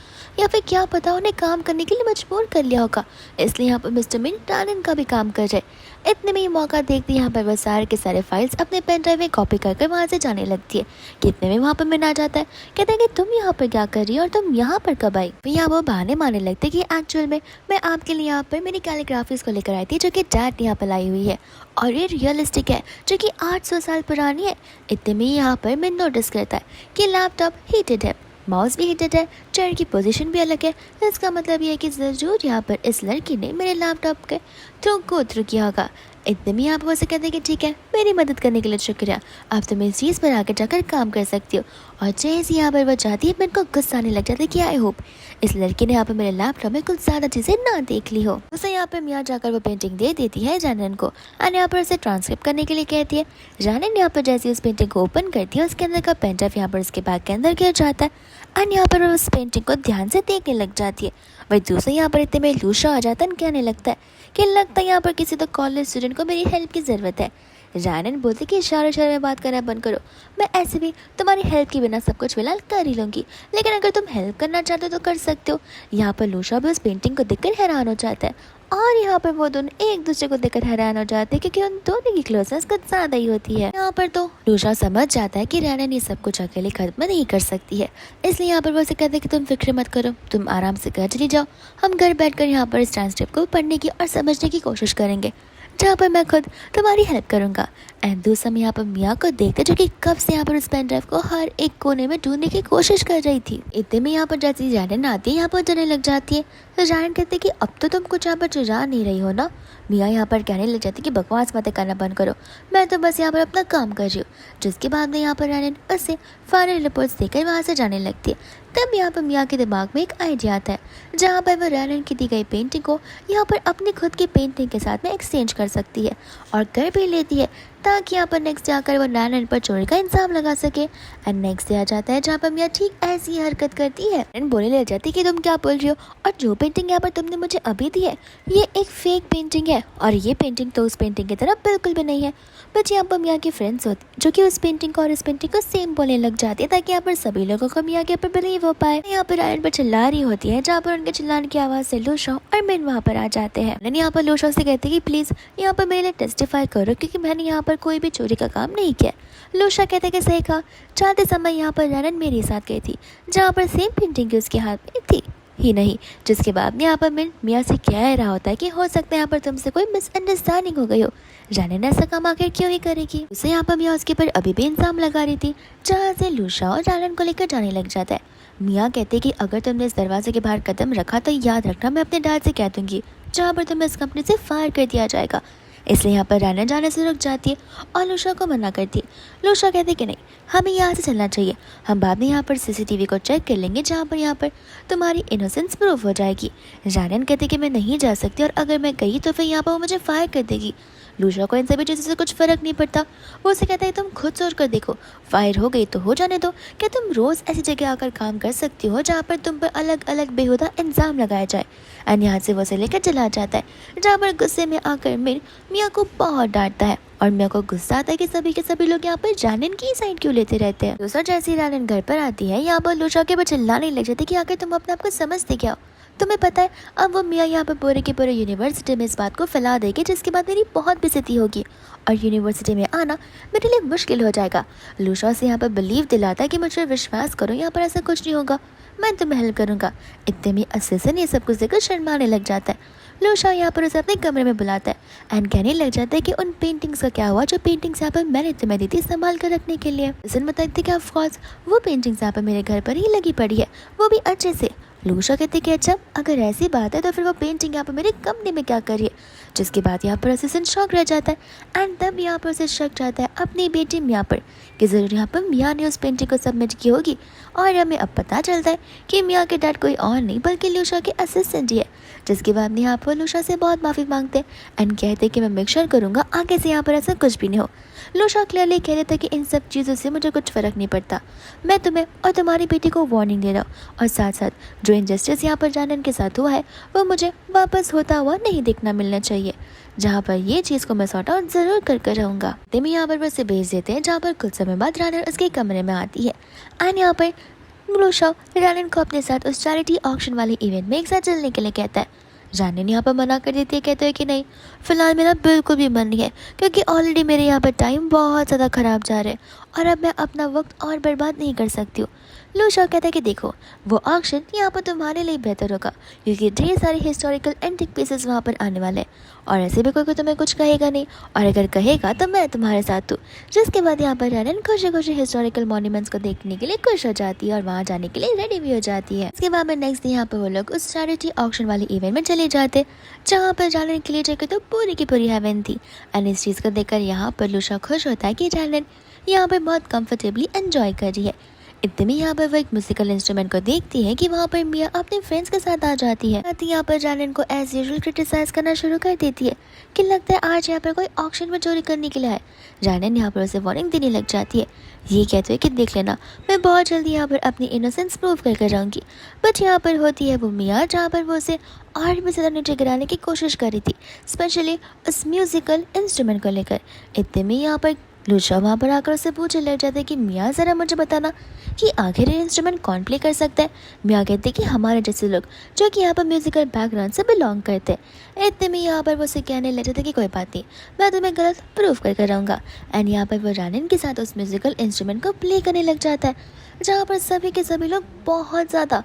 या फिर क्या पता उन्हें काम करने के लिए मजबूर कर लिया होगा, इसलिए यहाँ पर मिस्टर मिन रानन का भी काम कर रहे। इतने में ये मौका देखते यहाँ पर वह सारे के सारे फाइल्स अपने पेन ड्राइव में कॉपी कर वहाँ से जाने लगती है। कितने में वहाँ पर मिन आ जाता है, कहते हैं कि तुम यहाँ पर क्या कर रही हो और तुम यहाँ पर कब आई। यहाँ वो बहाने मारने लगते कि एक्चुअल में मैं आपके लिए यहाँ पर मेरी कैलीग्राफीज को लेकर आई थी जो कि डैड ने यहाँ पर लाई हुई है, और ये रियलिस्टिक है जो कि 800 साल पुरानी है। इतने में यहाँ पर मिन नोटिस करता है कि लैपटॉप हीटेड है, माउस भी हीटेड है, चेयर की पोजीशन भी अलग है। इसका मतलब ये है कि ज़रूर यहाँ पर इस लड़की ने मेरे लैपटॉप के थ्रू गो थ्रू किया होगा। इतने में आप उसे कहते हैं कि ठीक है, मेरी मदद करने के लिए शुक्रिया, अब तुम इस चीज़ पर आगे जाकर काम कर सकती हो। और जैसे यहाँ पर वो चाहती है, मेरे को गुस्सा आने लग जाता है कि आई होप इस लड़की ने यहाँ पर मेरे लैपटॉप में कुछ ज़्यादा चीज़ें ना देख ली हो। उसे यहाँ पर मियाँ जाकर वो पेंटिंग दे देती है जानन को और यहाँ पर उसे ट्रांसक्रिप्ट करने के लिए कहती है। जानन यहाँ पर जैसे उस पेंटिंग को ओपन करती है, उसके अंदर का पेन ड्राइव यहाँ पर उसके बैग के अंदर गिर जाता है और यहाँ पर वो उस पेंटिंग को ध्यान से देखने लग जाती है। वही दूसरे यहाँ पर इतने में लूशा आ जाता है, कहने लगता है कि लगता है यहाँ पर किसी तो कॉलेज स्टूडेंट को मेरी हेल्प की ज़रूरत है। जानन बोलती कि इशारे में बात करना बंद करो, मैं ऐसे भी तुम्हारी हेल्प के बिना सब कुछ फिलहाल कर ही लूँगी, लेकिन अगर तुम हेल्प करना चाहते हो तो कर सकते हो। यहाँ पर लूशा भी उस पेंटिंग को देखकर हैरान हो जाता है और यहाँ पर वो दोनों एक दूसरे को देखकर हैरान हो जाते हैं क्योंकि उन दोनों की क्लोजनेस कुछ ज़्यादा ही होती है। यहाँ पर तो लूशा समझ जाता है कि रैनन ये सब कुछ अकेले खत्म नहीं कर सकती है, इसलिए यहाँ पर वो उसे कहते हैं कि तुम फिक्र मत करो, तुम आराम से घर चली जाओ, हम घर बैठकर यहाँ पर इस ट्रांसक्रिप्ट को पढ़ने की और समझने की कोशिश करेंगे, जहाँ पर मैं खुद तुम्हारी हेल्प करूँगा। एंड दूसरा यहाँ पर मियाँ को देखते जो कि कब से यहाँ पर उस पेन ड्राइव को हर एक कोने में ढूंढने की कोशिश कर रही थी। इतने में यहाँ पर जैसे जानन आती है, यहाँ पर डरने लग जाती है। तो जानन कहते कि अब तो तुम कुछ यहाँ पर चुरा नहीं रही हो ना। मियाँ यहाँ पर कहने लग जाती कि बकवास मत करना बंद करो, मैं तो बस यहाँ पर अपना काम कर रही हूँ। जिसके बाद में यहाँ पर जानन उससे फाइनल रिपोर्ट्स देकर वहाँ से जाने लगती है। तब यहाँ पर मियाँ के दिमाग में एक आइडिया आता है, जहाँ पर वह रैनन की दी गई पेंटिंग को यहाँ पर अपनी खुद की पेंटिंग के साथ में एक्सचेंज कर सकती है और कर भी लेती है, ताकि यहाँ पर नेक्स्ट जाकर वो रैनन पर चोरी का इंसाम लगा सके। एंड नेक्स्ट डे आ जाता है जहाँ पर मियाँ ठीक ऐसी ही हरकत करती है। रैनन बोलने लग जाती है कि तुम क्या बोल रही हो, और जो पेंटिंग यहाँ पर तुमने मुझे अभी दी है ये एक फेक पेंटिंग है, और ये पेंटिंग तो उस पेंटिंग की तरह बिल्कुल भी नहीं है। बट यहाँ पर मियाँ की फ्रेंड्स होती जो कि उस पेंटिंग को और इस पेंटिंग को सेम बोलने लग जाती है, ताकि यहाँ पर सभी लोगों को मियाँ के ऊपर बिलीव हो पाए। यहाँ पर रैनन पर चिल्ला रही होती है, जहाँ पर उनके चिल्लाने की आवाज़ से लूशा और मिन वहाँ पर आ जाते हैं। रैनन यहाँ पर लूशा से कहते हैं कि प्लीज़ यहाँ पर मेरे लिए टेस्टिफाई करो, क्योंकि मैंने यहाँ पर कोई भी चोरी का काम नहीं किया। लूशा कहते कि सही कहा, चाहते समय यहाँ पर रैनन मेरे साथ गई थी, जहाँ पर सेम पेंटिंग की उसके हाथ में थी ही नहीं। जिसके बाद यहाँ पर मियाँ से कह रहा होता है कि हो सकता है यहाँ पर तुमसे कोई मिसअंडरस्टैंडिंग हो गई हो, रैनन ऐसा काम आखिर क्यों ही करेगी। उसे यहाँ पर मियाँ उसके ऊपर अभी भी इंसाम लगा रही थी, जहाँ से लूशा और रैनन को लेकर जाने लग जाता है। मियाँ कहते कि अगर तुमने इस दरवाजे के बाहर कदम रखा तो याद रखना, मैं अपने डैड से कह दूंगी, जहाँ पर तुम्हें इस कंपनी से फायर कर दिया जाएगा। इसलिए यहाँ पर रैनन जाने से रुक जाती है और लूशा को मना करती है। लूशा कहते कि नहीं, हमें यहाँ से चलना चाहिए, हम बाद में यहाँ पर सीसीटीवी को चेक कर लेंगे, जहाँ पर यहाँ पर तुम्हारी इनोसेंस प्रूफ हो जाएगी। रैनन कहते कि मैं नहीं जा सकती, और अगर मैं गई तो फिर यहाँ पर वो मुझे फायर कर देगी। लूशा को इन सभी चीज़ों से कुछ फ़र्क नहीं पड़ता। वो उसे कहता है तुम खुद सोच कर देखो, फायर हो गई तो हो जाने दो, क्या तुम रोज़ ऐसी जगह आकर काम कर सकती हो जहाँ पर तुम पर अलग अलग बेहुदा इल्ज़ाम लगाया जाए। एंड यहाँ से वो उसे लेकर चला जाता है, जहाँ पर गुस्से में आकर मियाँ को बहुत डांटता है, और मियाँ को गुस्सा आता है कि सभी के सभी लोग यहाँ पर जानन की साइड क्यों लेते रहते हैं। दूसरा जैसे ही जानन घर पर आती है, यहाँ पर लूशा के बच्चे चिल्लाने लग जाते कि आखिर तुम अपने आप को समझते क्या हो। तुम्हें पता है अब वो मियाँ यहाँ पर पूरे के पूरे यूनिवर्सिटी में इस बात को फैला देगी, जिसके बाद मेरी बहुत बेइज्जती होगी और यूनिवर्सिटी में आना मेरे लिए मुश्किल हो जाएगा। लूशा से यहाँ पर बिलीव दिलाता है कि मुझे विश्वास करो, यहाँ पर ऐसा कुछ नहीं होगा, मैं तुम्हें हेल्प करूँगा। इतने में असिस्टेंट ये सब कुछ देखकर शर्माने लग जाता है। लूशा यहाँ पर उसे अपने कमरे में बुलाता है एंड कहने लग जाता है कि उन पेंटिंग्स का क्या हुआ जो पेंटिंग्स यहाँ पर मैंने तुम्हें दी थी संभाल कर रखने के लिए। असिस्टेंट बताती कि ऑफकोर्स वो पेंटिंग्स यहाँ पर मेरे घर पर ही लगी पड़ी है, वो भी अच्छे से। लूशा कहते कि अच्छा अगर ऐसी बात है तो फिर वो पेंटिंग यहाँ पर मेरे कंपनी में क्या कर रही है। जिसके बाद यहाँ पर असिस्टेंट शॉक रह जाता है एंड तब यहाँ पर उसे शक जाता है अपनी बेटी मियाँ पर कि ज़रूर यहाँ पर मियाँ ने उस पेंटिंग को सबमिट की होगी। और हमें अब पता चलता है कि मियाँ के डैड कोई और नहीं बल्कि लूशा के असिस्टेंट ही है। जिसके बाद में यहाँ पर लूशा से बहुत माफ़ी मांगते हैं एंड कहते कि मैं मेक श्योर करूँगा आगे से यहाँ पर ऐसा कुछ भी नहीं हो। लूशा क्लियरली कह देता कि इन सब चीज़ों से मुझे कुछ फ़र्क नहीं पड़ता, मैं तुम्हें और तुम्हारी बेटी को वार्निंग दे रहा हूँ, और साथ साथ जो इनजस्टिस यहाँ पर जानन के साथ हुआ है वो मुझे वापस होता हुआ नहीं देखना मिलना चाहिए, जहाँ पर ये चीज़ को मैं सॉर्ट आउट ज़रूर करके रहूँगा। तेमी यहाँ पर उसे भेज देते हैं, जहाँ पर कुछ समय बाद रैनन उसके कमरे में आती है एंड यहाँ पर लूशा रैनन को अपने साथ उस चैरिटी ऑक्शन वाले इवेंट में एक साथ चलने के लिए कहता है। रैनन यहाँ पर मना कर देती है, कहते हैं कि नहीं फ़िलहाल मेरा बिल्कुल भी मन नहीं है, क्योंकि ऑलरेडी मेरे यहाँ पर टाइम बहुत ज़्यादा ख़राब जा रहा है और अब मैं अपना वक्त और बर्बाद नहीं कर सकती हूँ। लूशा कहता है कि देखो वो ऑक्शन यहाँ पर तुम्हारे लिए बेहतर होगा क्योंकि ढेर सारे हिस्टोरिकल एंटिक पीसेस वहाँ पर आने वाले हैं और ऐसे भी कोई तुम्हें कुछ कहेगा नहीं और अगर कहेगा तो मैं तुम्हारे साथ हूँ। जिसके बाद यहाँ पर रैनन खुशी खुशी हिस्टोरिकल मॉन्यूमेंट्स को देखने के लिए खुश हो जाती है और वहाँ जाने के लिए रेडी भी हो जाती है। इसके बाद में नेक्स्ट डे यहाँ पर वो लोग उस चैरिटी ऑक्शन वाले इवेंट में चले जाते जहाँ पर रैनन के लिए जगह तो पूरी की पूरी हेवन थी। एंड इस चीज़ को देखकर यहाँ पर लूशा खुश होता है कि रैनन यहाँ पर बहुत कंफर्टेबली एंजॉय कर रही है। इतने में यहाँ पर वो एक म्यूजिकल इंस्ट्रूमेंट को देखती है कि वहाँ पर मिया अपने फ्रेंड्स के साथ आ जाती है। यहाँ पर रैनन को एज यूजुअल क्रिटिसाइज करना शुरू कर देती है कि लगता है आज यहाँ पर कोई ऑक्शन में चोरी करने के लिए है। रैनन यहाँ पर उसे वार्निंग देने लग जाती है, ये कहते हुए कि देख लेना मैं बहुत जल्दी यहाँ पर अपनी इनोसेंस प्रूव करके जाऊँगी। बट यहाँ पर होती है वो मिया जहाँ पर वो उसे और भी ज़्यादा नीचे गिराने की कोशिश कर रही थी, स्पेशली उस म्यूजिकल इंस्ट्रूमेंट को लेकर। इतने में यहाँ पर लूशा वहाँ पर आकर उससे पूछने लग जाता है कि मियाँ ज़रा मुझे बताना कि आखिर ये इंस्ट्रूमेंट कौन प्ले कर सकता है। मियाँ कहते हैं कि हमारे जैसे लोग जो कि यहाँ पर म्यूजिकल बैकग्राउंड से बिलोंग करते हैं। इतने में यहाँ पर वो उसे कहने लग जाता है कि कोई बात नहीं, मैं तुम्हें गलत प्रूफ करके रहूँगा। एंड यहाँ पर वो रैनन के साथ उस म्यूजिकल इंस्ट्रूमेंट को प्ले करने लग जाता है जहाँ पर सभी के सभी लोग बहुत ज़्यादा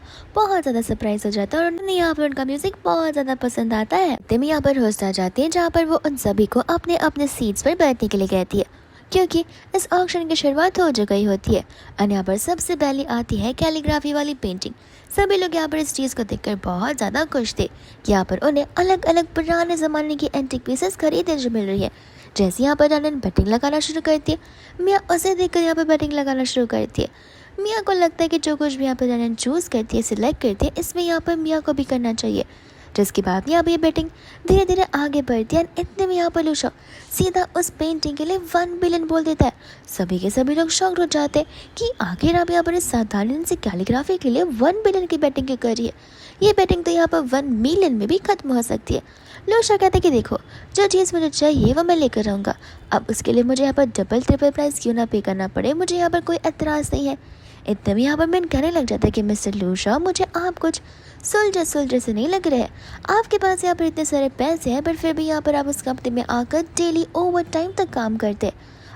सरप्राइज हो जाता है और उन्हें यहाँ पर उनका म्यूजिक बहुत ज़्यादा पसंद आता है। इतने में यहाँ पर होस्ट आ जाती है जहाँ पर वो उन सभी को अपने अपने सीट्स पर बैठने के लिए कहती है क्योंकि इस ऑक्शन की शुरुआत हो चुकी होती है। और यहाँ पर सबसे पहले आती है कैलीग्राफी वाली पेंटिंग। सभी लोग यहाँ पर इस चीज़ को देखकर बहुत ज़्यादा खुश थे कि यहाँ पर उन्हें अलग अलग पुराने ज़माने की एंटिक पीसेस खरीदने जो मिल रही है। जैसे यहाँ पर रैनन बैटिंग लगाना शुरू करती है, मिया उसे देखकर यहाँ पर बैटिंग लगाना शुरू करती है। मिया को लगता है कि जो कुछ भी यहाँ पर रैनन चूज़ करती है, सिलेक्ट करती है, इसमें यहाँ पर मिया को भी करना चाहिए। जिसके बाद यहाँ पर ये बैटिंग धीरे धीरे आगे बढ़ती है। इतने में यहाँ पर लूशा सीधा उस पेंटिंग के लिए 1 बिलियन बोल देता है। सभी के सभी लोग शॉक्ड हो जाते हैं कि आखिर आप यहाँ पर इस साधारण से कैलीग्राफी के लिए 1 बिलियन की बैटिंग क्यों कर रही है। ये बैटिंग तो यहाँ पर 1 मिलियन में भी खत्म हो सकती है। लूशा कहते हैं कि देखो जो चीज़ मुझे चाहिए वो मैं लेकर आऊँगा, अब उसके लिए मुझे यहाँ पर डबल ट्रिपल प्राइस क्यों ना पे करना पड़े, मुझे यहाँ पर कोई एतराज़ नहीं है। इतने में यहाँ पर मैंने कहने लग जाता है कि मिस्टर लूशा मुझे आप कुछ सुलझे से नहीं लग रहे हैं। आपके पास यहाँ पर इतने सारे पैसे हैं पर फिर भी यहाँ पर आप उस कंपनी में आकर डेली ओवर टाइम तक काम करते हैं।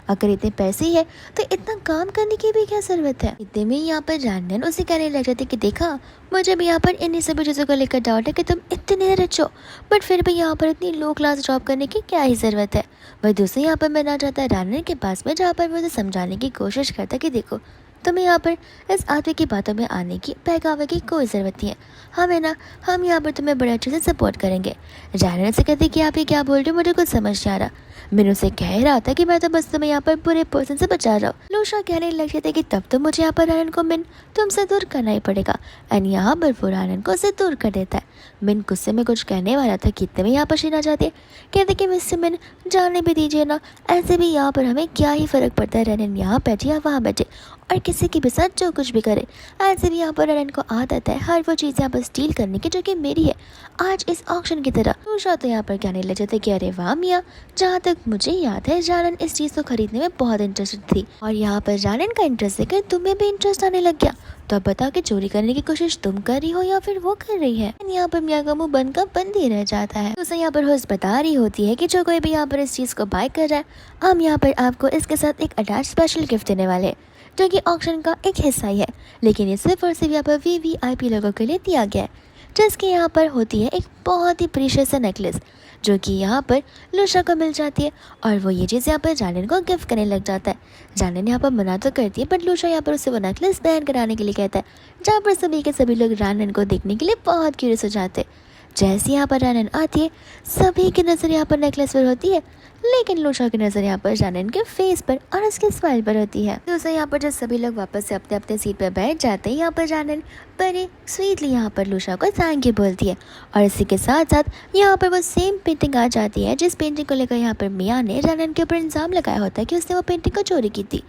अगर इतने पैसे है तो इतना काम करने की भी क्या ज़रूरत है। इतने में यहाँ पर रैनन उसे कहने लग जाते कि देखा मुझे भी यहाँ पर इन्हीं सभी चीज़ों को लेकर डाउट है कि तुम इतने रिच हो बट फिर भी यहाँ पर इतनी लो क्लास जॉब करने की क्या ही ज़रूरत है। वह दूसरे यहाँ पर मिलना चाहता है रैनन के पास में जहाँ पर वो उसे समझाने की कोशिश करता है कि देखो तुम्हें यहाँ पर इस आदमी की बातों में आने की बहकावे की कोई ज़रूरत नहीं है, हम यहाँ पर तुम्हें बड़े अच्छे से सपोर्ट करेंगे। रैनन से कहते कि आप ये क्या बोल रहे हो, मुझे कुछ समझ नहीं आ रहा। मैंने उसे कह रहा था कि मैं तो बस तुम्हें यहाँ पर बुरे पर्सन से बचा रहा हूँ। लूशा कहने लगे थे कि तब तो मुझे यहाँ पर रैनन को मिन तुमसे दूर करना ही पड़ेगा। एंड यहाँ पर वो रैनन को उसे दूर कर देता है। मिन गुस्से में कुछ कहने वाला था कि इतने में यहाँ पर शीना जाती है, कहते कि मिस्टर मिन जाने भी दीजिए ना, ऐसे भी यहाँ पर हमें क्या ही फ़र्क पड़ता है, रैनन यहाँ बैठे या वहाँ बैठे और किसी के भी साथ जो कुछ भी करे। ऐसे भी यहाँ पर रैनन को आदत है हर वो चीज़ यहाँ पर स्टील करने की जो कि मेरी है, आज इस ऑक्शन की तरह। लूशा तो यहाँ पर कहने लग जाते कि अरे वाह मियाँ, जहाँ तक मुझे याद है रैनन इस चीज़ को खरीदने में बहुत इंटरेस्टेड थी और यहाँ पर रैनन का इंटरेस्ट देकर तुम्हें भी इंटरेस्ट आने लग गया। तो अब बताओ कि चोरी करने की कोशिश तुम कर रही हो या फिर वो कर रही है। यहाँ पर मियाँ का मुंह बंद का बंद ही रह जाता है। उसे यहाँ पर होस्ट बता रही होती है कि जो कोई भी यहाँ पर इस चीज़ को बाय कर रहा है, हम यहाँ पर आपको इसके साथ एक अटैच स्पेशल गिफ्ट देने वाले हैं जो कि ऑक्शन का एक हिस्सा ही है, लेकिन ये सिर्फ और सिर्फ यहाँ पर VVIP लोगों के लिए दिया गया है। जिसके यहाँ पर होती है एक बहुत ही प्रीशियस सा नेकलेस जो कि यहाँ पर लूशा को मिल जाती है और वो ये चीज़ यहाँ पर रैनन को गिफ्ट करने लग जाता है। रैनन यहाँ पर मना तो करती है बट लूशा यहाँ पर उसे वो नेकलेस पहन कराने के लिए कहता है, जहाँ पर सभी के सभी लोग रैनन को देखने के लिए बहुत क्यूरियस हो जाते हैं। जैसे यहाँ पर रैनन आती है सभी की नज़र यहाँ पर नेकलेस पर होती है, लेकिन लूशा की नज़र यहाँ पर रैनन के फेस पर और उसके स्माइल पर होती है। दूसरा यहाँ पर जब सभी लोग वापस से अपने अपने सीट पर बैठ जाते हैं, यहाँ पर रैनन बड़े स्वीटली यहाँ पर लूशा को थैंक यू बोलती है और इसी के साथ साथ यहाँ पर वो सेम पेंटिंग आ जाती है जिस पेंटिंग को लेकर यहाँ पर मिया ने रैनन के ऊपर इल्ज़ाम लगाया होता है कि उसने वो पेंटिंग को चोरी की थी।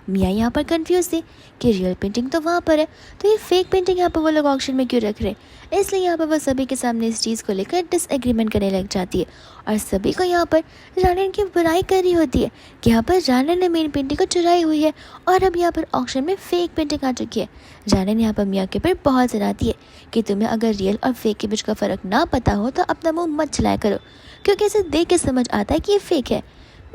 मिया यहाँ पर कंफ्यूज थी कि रियल पेंटिंग तो वहाँ पर है, तो ये फेक पेंटिंग यहाँ पर वो लोग ऑक्शन में क्यों रख रहे हैं। इसलिए यहाँ पर वो सभी के सामने इस चीज़ को लेकर डिसएग्रीमेंट करने लग जाती है और सभी को यहाँ पर रैनन की बुराई कर रही होती है कि यहाँ पर रैनन ने मेरी पेंटिंग को चुराई हुई है और अब यहाँ पर ऑक्शन में फेक पेंटिंग आ चुकी है। रैनन यहाँ पर मिया के ऊपर बहुत जलाती है कि तुम्हें अगर रियल और फेक के बीच का फ़र्क ना पता हो तो अपना मुँह मत चलाया करो, क्योंकि इसे देख के समझ आता है कि ये फेक है।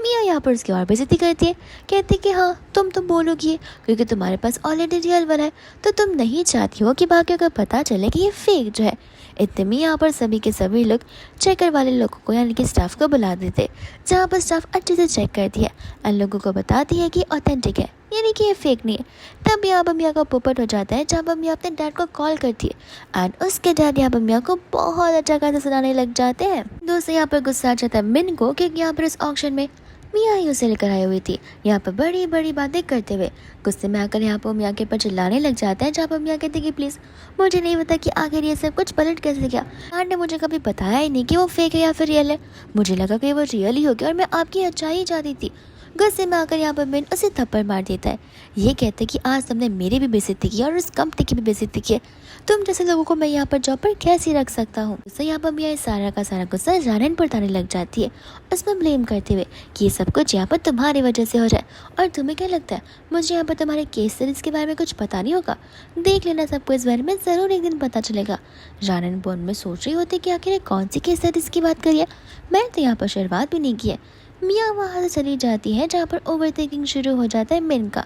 मियाँ यहाँ पर उसकी और बेइज्जती करती है, कहती है कि हाँ तुम तो बोलोगी क्योंकि तुम्हारे पास ऑलरेडी रियल वाला है, तो तुम नहीं चाहती हो कि बाकियों को पता चले कि ये फेक जो है। इतने में यहाँ पर सभी के सभी लोग चेकर वाले लोगों को यानी कि स्टाफ को बुला देते, जहाँ पर स्टाफ अच्छे से चेक करती है एंड लोगों को बताती है कि ऑथेंटिक है यानी कि ये फेक नहीं है। तब यहाँ पर मियाँ का पोपट हो जाता है, जहाँ पर मियाँ अपने डैड को कॉल करती है एंड उसके डैड यहाँ पर मियाँ को बहुत अच्छा खासा सुनाने लग जाते हैं। दोस्तों यहाँ पर गुस्सा आ जाता है मिन को, क्योंकि यहाँ पर इस ऑक्शन में मियाँ ही उसे लेकर आई हुई थी, यहाँ पर बड़ी बड़ी बातें करते हुए। गुस्से में आकर यहाँ पर मियाँ के ऊपर चिल्लाने लग जाता है, जहाँ पर मियाँ कहते कि प्लीज़ मुझे नहीं पता कि आखिर ये सब कुछ पलट कैसे गया। डैड ने मुझे कभी बताया ही नहीं कि वो फेक है या फिर रियल है, मुझे लगा कि वो रियल ही हो गया और मैं आपकी अच्छाई चाहती थी। गुस्से में आकर यहाँ पर मिन उसे थप्पड़ मार देता है, ये कहते कि आज तुमने मेरी भी बेइज्जती की और उस कंपनी की भी बेइज्जती की है, तुम जैसे लोगों को मैं यहाँ पर जॉब पर कैसे रख सकता हूँ। तो यहाँ पर मियाँ सारा का सारा गुस्सा जानन पर उतारने लग जाती है, उसमें ब्लेम करते हुए कि ये सब कुछ यहाँ पर तुम्हारी वजह से हो रहा है और तुम्हें क्या लगता है मुझे यहाँ पर तुम्हारे केस सीरीज के बारे में कुछ पता नहीं होगा, देख लेना सबको इस बारे में ज़रूर एक दिन पता चलेगा। जानन बोन में सोच रही होती कि आखिर कौन सी केस सीरीज की बात करिए, मैं तो यहाँ पर शुरुआत भी नहीं की है। मियाँ वहाँ से चली जाती है, जहाँ पर ओवर थिंकिंग शुरू हो जाता है मिन का।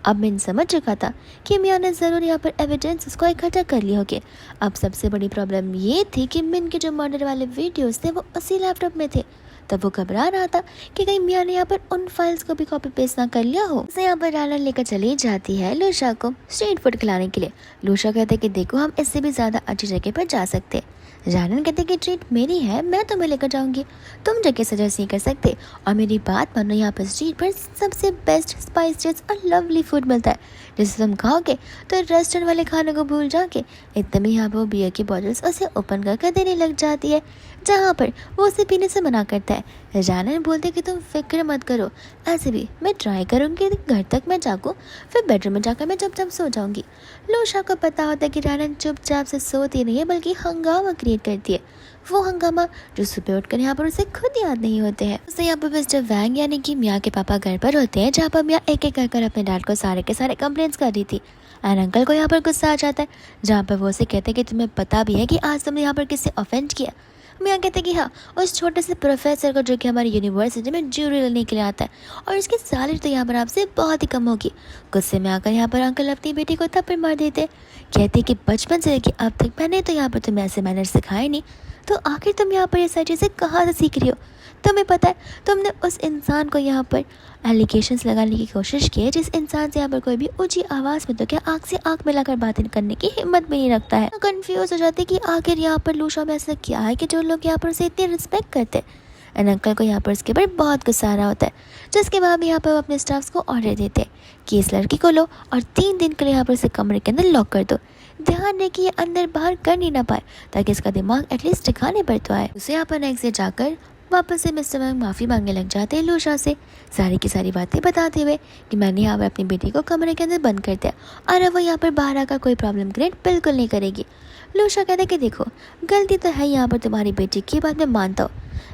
अब मिन समझ चुका था कि मियाँ ने ज़रूर यहाँ पर एविडेंस को इकट्ठा कर लिए होंगे। अब सबसे बड़ी प्रॉब्लम ये थी कि मिन के जो मर्डर वाले वीडियोस थे वो उसी लैपटॉप में थे। तब वो घबरा रहा था कि कहीं मियाँ ने यहाँ पर उन फाइल्स को भी कॉपी पेस्ट ना कर लिया हो। उसे यहाँ पर राना लेकर चली जाती है लूशा को स्ट्रीट फूड खिलाने के लिए। लूशा कहते कि देखो हम इससे भी ज़्यादा अच्छी जगह पर जा सकते हैं। जानन कहते कि ट्रीट मेरी है, मैं तुम्हें लेकर जाऊंगी, तुम जगह सजेस्ट नहीं कर सकते। और मेरी बात मानो, यहाँ पर स्ट्रीट पर सबसे बेस्ट स्पाइसेस और लवली फूड मिलता है, जिसे तुम खाओगे तो रेस्टोरेंट वाले खाने को भूल जाओगे। इतने में यहाँ पर वो बियर की बॉटल्स उसे ओपन कर देने लग जाती है, जहाँ पर वो उसे पीने से मना करता है। जानन बोलते कि तुम फिक्र मत करो, ऐसे भी मैं ट्राई करूँगी घर तक मैं जागूँ, फिर बेडरूम में जाकर मैं चुपचाप सो जाऊँगी। लूशा को पता होता है कि जानन चुपचाप से सोती नहीं है बल्कि हंगामा क्रिएट करती है, वो हंगामा जो सुबह उठकर यहाँ पर उसे खुद याद नहीं होते हैं। उससे यहाँ पर मिस्टर वैंग यानी कि मियाँ के पापा घर पर होते हैं, जहाँ पर मियाँ एक एक कर अपने डैड को सारे के सारे कंप्लेंट्स कर रही थी। एंड अंकल को यहाँ पर गुस्सा आ जाता है, जहाँ पर वो उसे कहते हैं कि तुम्हें पता भी है कि आज तुमने यहाँ पर किससे ऑफेंड किया। मियाँ कहते कि हाँ, उस छोटे से प्रोफेसर को जो कि हमारी यूनिवर्सिटी में ज्यूरी लेने के लिए आता है, और इसकी सैलरी तो यहाँ पर आपसे बहुत ही कम होगी। गुस्से में आकर यहाँ पर अंकल अपनी बेटी को थप्पड़ मार देते, कहते कि बचपन से लेकर अब तक मैंने तो यहाँ पर तुम्हें ऐसे मैनर्स सिखाए नहीं, तो आखिर तुम यहाँ पर ये सारी चीज़ें कहाँ से सीख रही हो। तुम्हें पता है तुमने उस इंसान को यहाँ पर एलिगेशंस लगाने की कोशिश की है, जिस इंसान से यहाँ पर कोई भी ऊंची आवाज़ में तो क्या आँख से आँख मिलाकर बातें करने की हिम्मत भी नहीं रखता है। कंफ्यूज हो जाते कि आखिर यहाँ पर लूशा में ऐसा क्या है कि जो लोग यहाँ पर उसे इतनी रिस्पेक्ट करते हैं। एंड अंकल को यहाँ पर इसके ऊपर बहुत गुस्सा आ रहा होता है, जिसके बाद यहाँ पर वो अपने स्टाफ्स को ऑर्डर देते हैं कि इस लड़की को लो और 3 दिन के लिए यहाँ पर इसे कमरे के अंदर लॉक कर दो, ध्यान रहे कि ये अंदर बाहर कर नहीं ना पाए, ताकि इसका दिमाग एटलीस्ट ठिकाने पर तो आए। उसे यहाँ पर नेक्स्ट डे जाकर वापस से मिस्टर वैंग माफ़ी मांगने लग जाते हैं लूशा से, सारी की सारी बातें बताते हुए कि मैंने यहाँ पर अपनी बेटी को कमरे के अंदर बंद कर दिया और अब वो यहाँ पर बाहर आकर कोई प्रॉब्लम क्रिएट बिल्कुल नहीं करेगी। लूशा कहते कि देखो गलती तो है यहाँ पर तुम्हारी बेटी की, बात मैं मानता हूँ,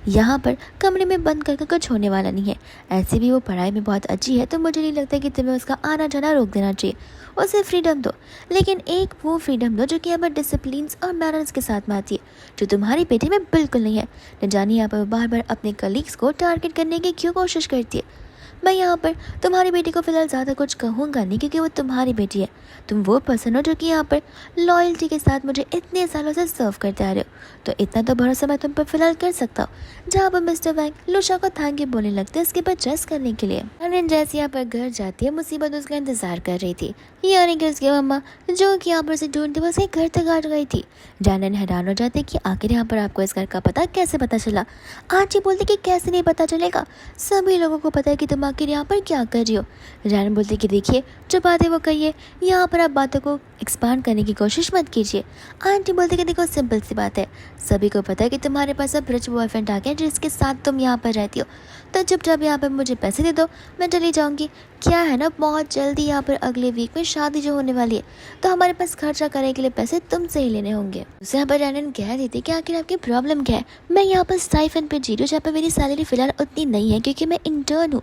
यहाँ पर कमरे में बंद करके कुछ होने वाला नहीं है, ऐसे भी वो पढ़ाई में बहुत अच्छी है, तो मुझे नहीं लगता कि तुम्हें उसका आना जाना रोक देना चाहिए, उसे फ्रीडम दो, लेकिन एक वो फ्रीडम दो जो कि यहाँ पर डिसिप्लिन और मैनर्स के साथ में आती है, जो तुम्हारी बेटी में बिल्कुल नहीं है। न जाने यहाँ पर बार बार अपने कलीग्स को टारगेट करने की क्यों कोशिश करती है। मैं यहाँ पर तुम्हारी बेटी को फ़िलहाल ज़्यादा कुछ कहूँगा नहीं, क्योंकि वो तुम्हारी बेटी है, तुम वो पर्सन हो जो कि यहाँ पर लॉयल्टी के साथ मुझे इतने सालों से सर्व करते आ रहे हो, तो इतना तो भरोसा मैं तुम पर फ़िलहाल कर सकता हूँ। जहाँ पर मिस्टर वैंग लूशा को थैंक यू बोलने लगते हैं इसके पर जस्ट करने के लिए। अनिन जैसे यहाँ पर घर जाती है, मुसीबत उसका इंतजार कर रही थी, यानी कि उसकी मम्मा जो कि यहाँ पर उसे ढूंढते हुए उसके घर तक आ गई थी। जानन हैरान हो जाते कि आखिर यहाँ पर आपको इस घर का पता कैसे पता चला। आजी बोलती कि कैसे नहीं पता चलेगा, सभी लोगों को पता है कि तुम आखिर यहाँ पर क्या कर रही हो। जानन बोलती कि देखिए जो बातें वो कहिए, यहाँ पर आप बातों को एक्सपांड करने की कोशिश मत कीजिए। आंटी बोलती कि देखो सिंपल सी बात है, सभी को पता है कि तुम्हारे पास अब रिच बॉयफ्रेंड आ गया जिसके साथ तुम यहाँ पर रहती हो, तो चुपचाप यहाँ पर मुझे पैसे दे दो, मैं चली जाऊँगी। क्या है ना, बहुत जल्दी यहाँ पर अगले वीक में शादी जो होने वाली है, तो हमारे पास खर्चा करने के लिए पैसे तुमसे ही लेने होंगे। उसे यहाँ पर जानन कह रही थी कि आखिर आपकी प्रॉब्लम क्या है। मैं यहाँ पर स्टाइफंड पे जी रही हूँ, जहाँ पर मेरी सैलरी फिलहाल उतनी नहीं है क्योंकि मैं इंटर्न हूँ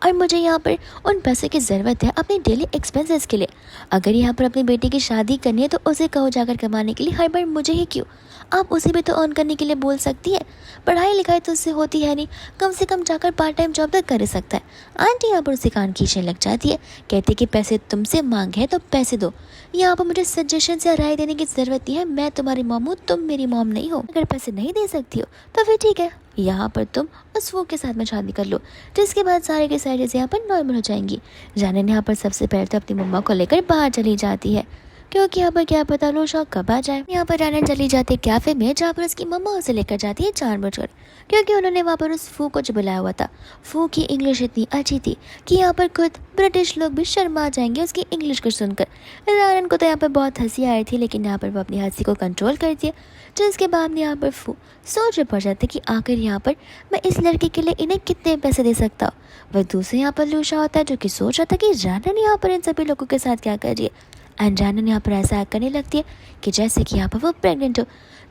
और मुझे यहाँ पर उन पैसे की ज़रूरत है अपने डेली एक्सपेंसेस के लिए। अगर यहाँ पर अपनी बेटी की शादी करनी है तो उसे कहो जाकर कमाने के लिए, हर बार मुझे ही क्यों। आप उसे भी तो अर्न करने के लिए बोल सकती है। पढ़ाई लिखाई तो उससे होती है नहीं, कम से कम जाकर पार्ट टाइम जॉब तक कर ही सकता है। आंटी यहाँ पर उसे कान खींचने लग जाती है, कहती कि पैसे तुमसे मांग है तो पैसे दो। यहाँ पर मुझे सजेशन या राय देने की ज़रूरत नहीं है, मैं तुम्हारी मॉम हूँ, तुम मेरी मॉम नहीं हो। अगर पैसे नहीं दे सकती हो तो फिर ठीक है, यहाँ पर तुम उस वो के साथ में शादी कर लो, जिसके बाद सारे के सारे चीज़ें यहाँ पर नॉर्मल हो जाएंगी। जाने यहाँ पर सबसे पहले तो अपनी मम्मा को लेकर बाहर चली जाती है, क्योंकि यहाँ पर क्या पता लूशा कब आ जाए। यहाँ पर रैनन चली जाती है कैफे में, जहाँ पर उसकी मम्मा उसे लेकर जाती है 4 बजकर, क्योंकि उन्होंने वहाँ पर उस फू को जो बुलाया हुआ था। फू की इंग्लिश इतनी अच्छी थी कि यहाँ पर खुद ब्रिटिश लोग भी शर्मा जाएंगे उसकी इंग्लिश को सुनकर। रैनन को तो यहाँ पर बहुत हंसी आई थी, लेकिन यहाँ पर वो अपनी हंसी को कंट्रोल कर दिया। जिसके बाद यहाँ पर फू सोच में पड़ जाते कि आखिर यहाँ पर मैं इस लड़के के लिए इन्हें कितने पैसे दे सकता हूँ। वह दूसरे यहाँ पर लूशा होता है, जो कि सोच रहा था कि रैनन यहाँ पर इन सभी लोगों के साथ क्या कर रही है। एंड रैनन यहाँ पर ऐसा एक्ट करने लगती है कि जैसे कि यहाँ पर वो प्रेग्नेंट हो।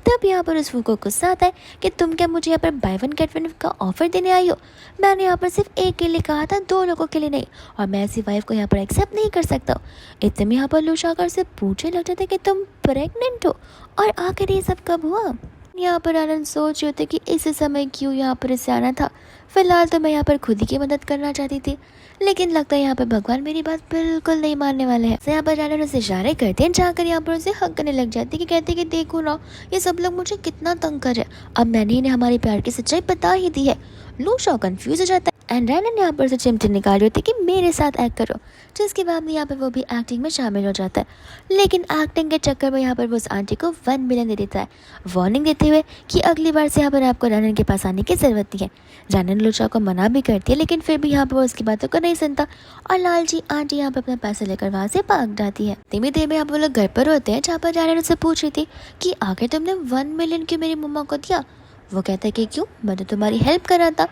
तब यहाँ पर उस फू को गुस्सा आता है कि तुम क्या मुझे यहाँ पर बाय वन गेट वन का ऑफर देने आई हो। मैंने यहाँ पर सिर्फ एक के लिए कहा था, 2 लोगों के लिए नहीं, और मैं ऐसी वाइफ को यहाँ पर एक्सेप्ट नहीं कर सकता हूँ। इतने में यहाँ पर लूशा आकर से पूछने लग जाता है कि तुम प्रेग्नेंट हो, और आखिर ये सब कब हुआ। यहाँ पर आनंद सोच रहे थे कि इस समय क्यों यहाँ पर इसे आना था। फिलहाल तो मैं यहाँ पर खुद ही की मदद करना चाहती थी, लेकिन लगता है यहाँ पर भगवान मेरी बात बिल्कुल नहीं मानने वाले हैं। यहाँ पर आनंद उसे इशारे करते हैं, जाकर यहाँ पर उसे हक करने लग जाती है, कि कहते कि देखो ना, ये सब लोग मुझे कितना तंग कर रहे हैं, अब मैंने इन्हें हमारे प्यार की सच्चाई बता ही दी है। लूशा कंफ्यूज हो जाता है, एंड रैनन यहाँ पर से चिमटे निकाल रही होती कि मेरे साथ एक्ट करो, जिसके बाद में यहाँ पर वो भी एक्टिंग में शामिल हो जाता है। लेकिन एक्टिंग के चक्कर में यहाँ पर वो उस आंटी को 1 मिलियन दे देता है, वार्निंग देते हुए कि अगली बार से यहाँ पर आपको रैनन के पास आने की ज़रूरत नहीं है। रैनन लूशा को मना भी करती है, लेकिन फिर भी यहाँ पर वो उसकी बातों को नहीं सुनता, और लालची आंटी यहाँ पर अपने पैसे लेकर वहाँ से भाग जाती है। धीमे धीमे यहाँ पर वो लोग घर पर होते हैं, जहाँ पर रैनन उससे पूछ रही थी कि आखिर तुमने 1 मिलियन क्यों मेरी मम्मा को दिया। वो कहता है कि क्यों, मैं तो तुम्हारी हेल्प कर रहा था।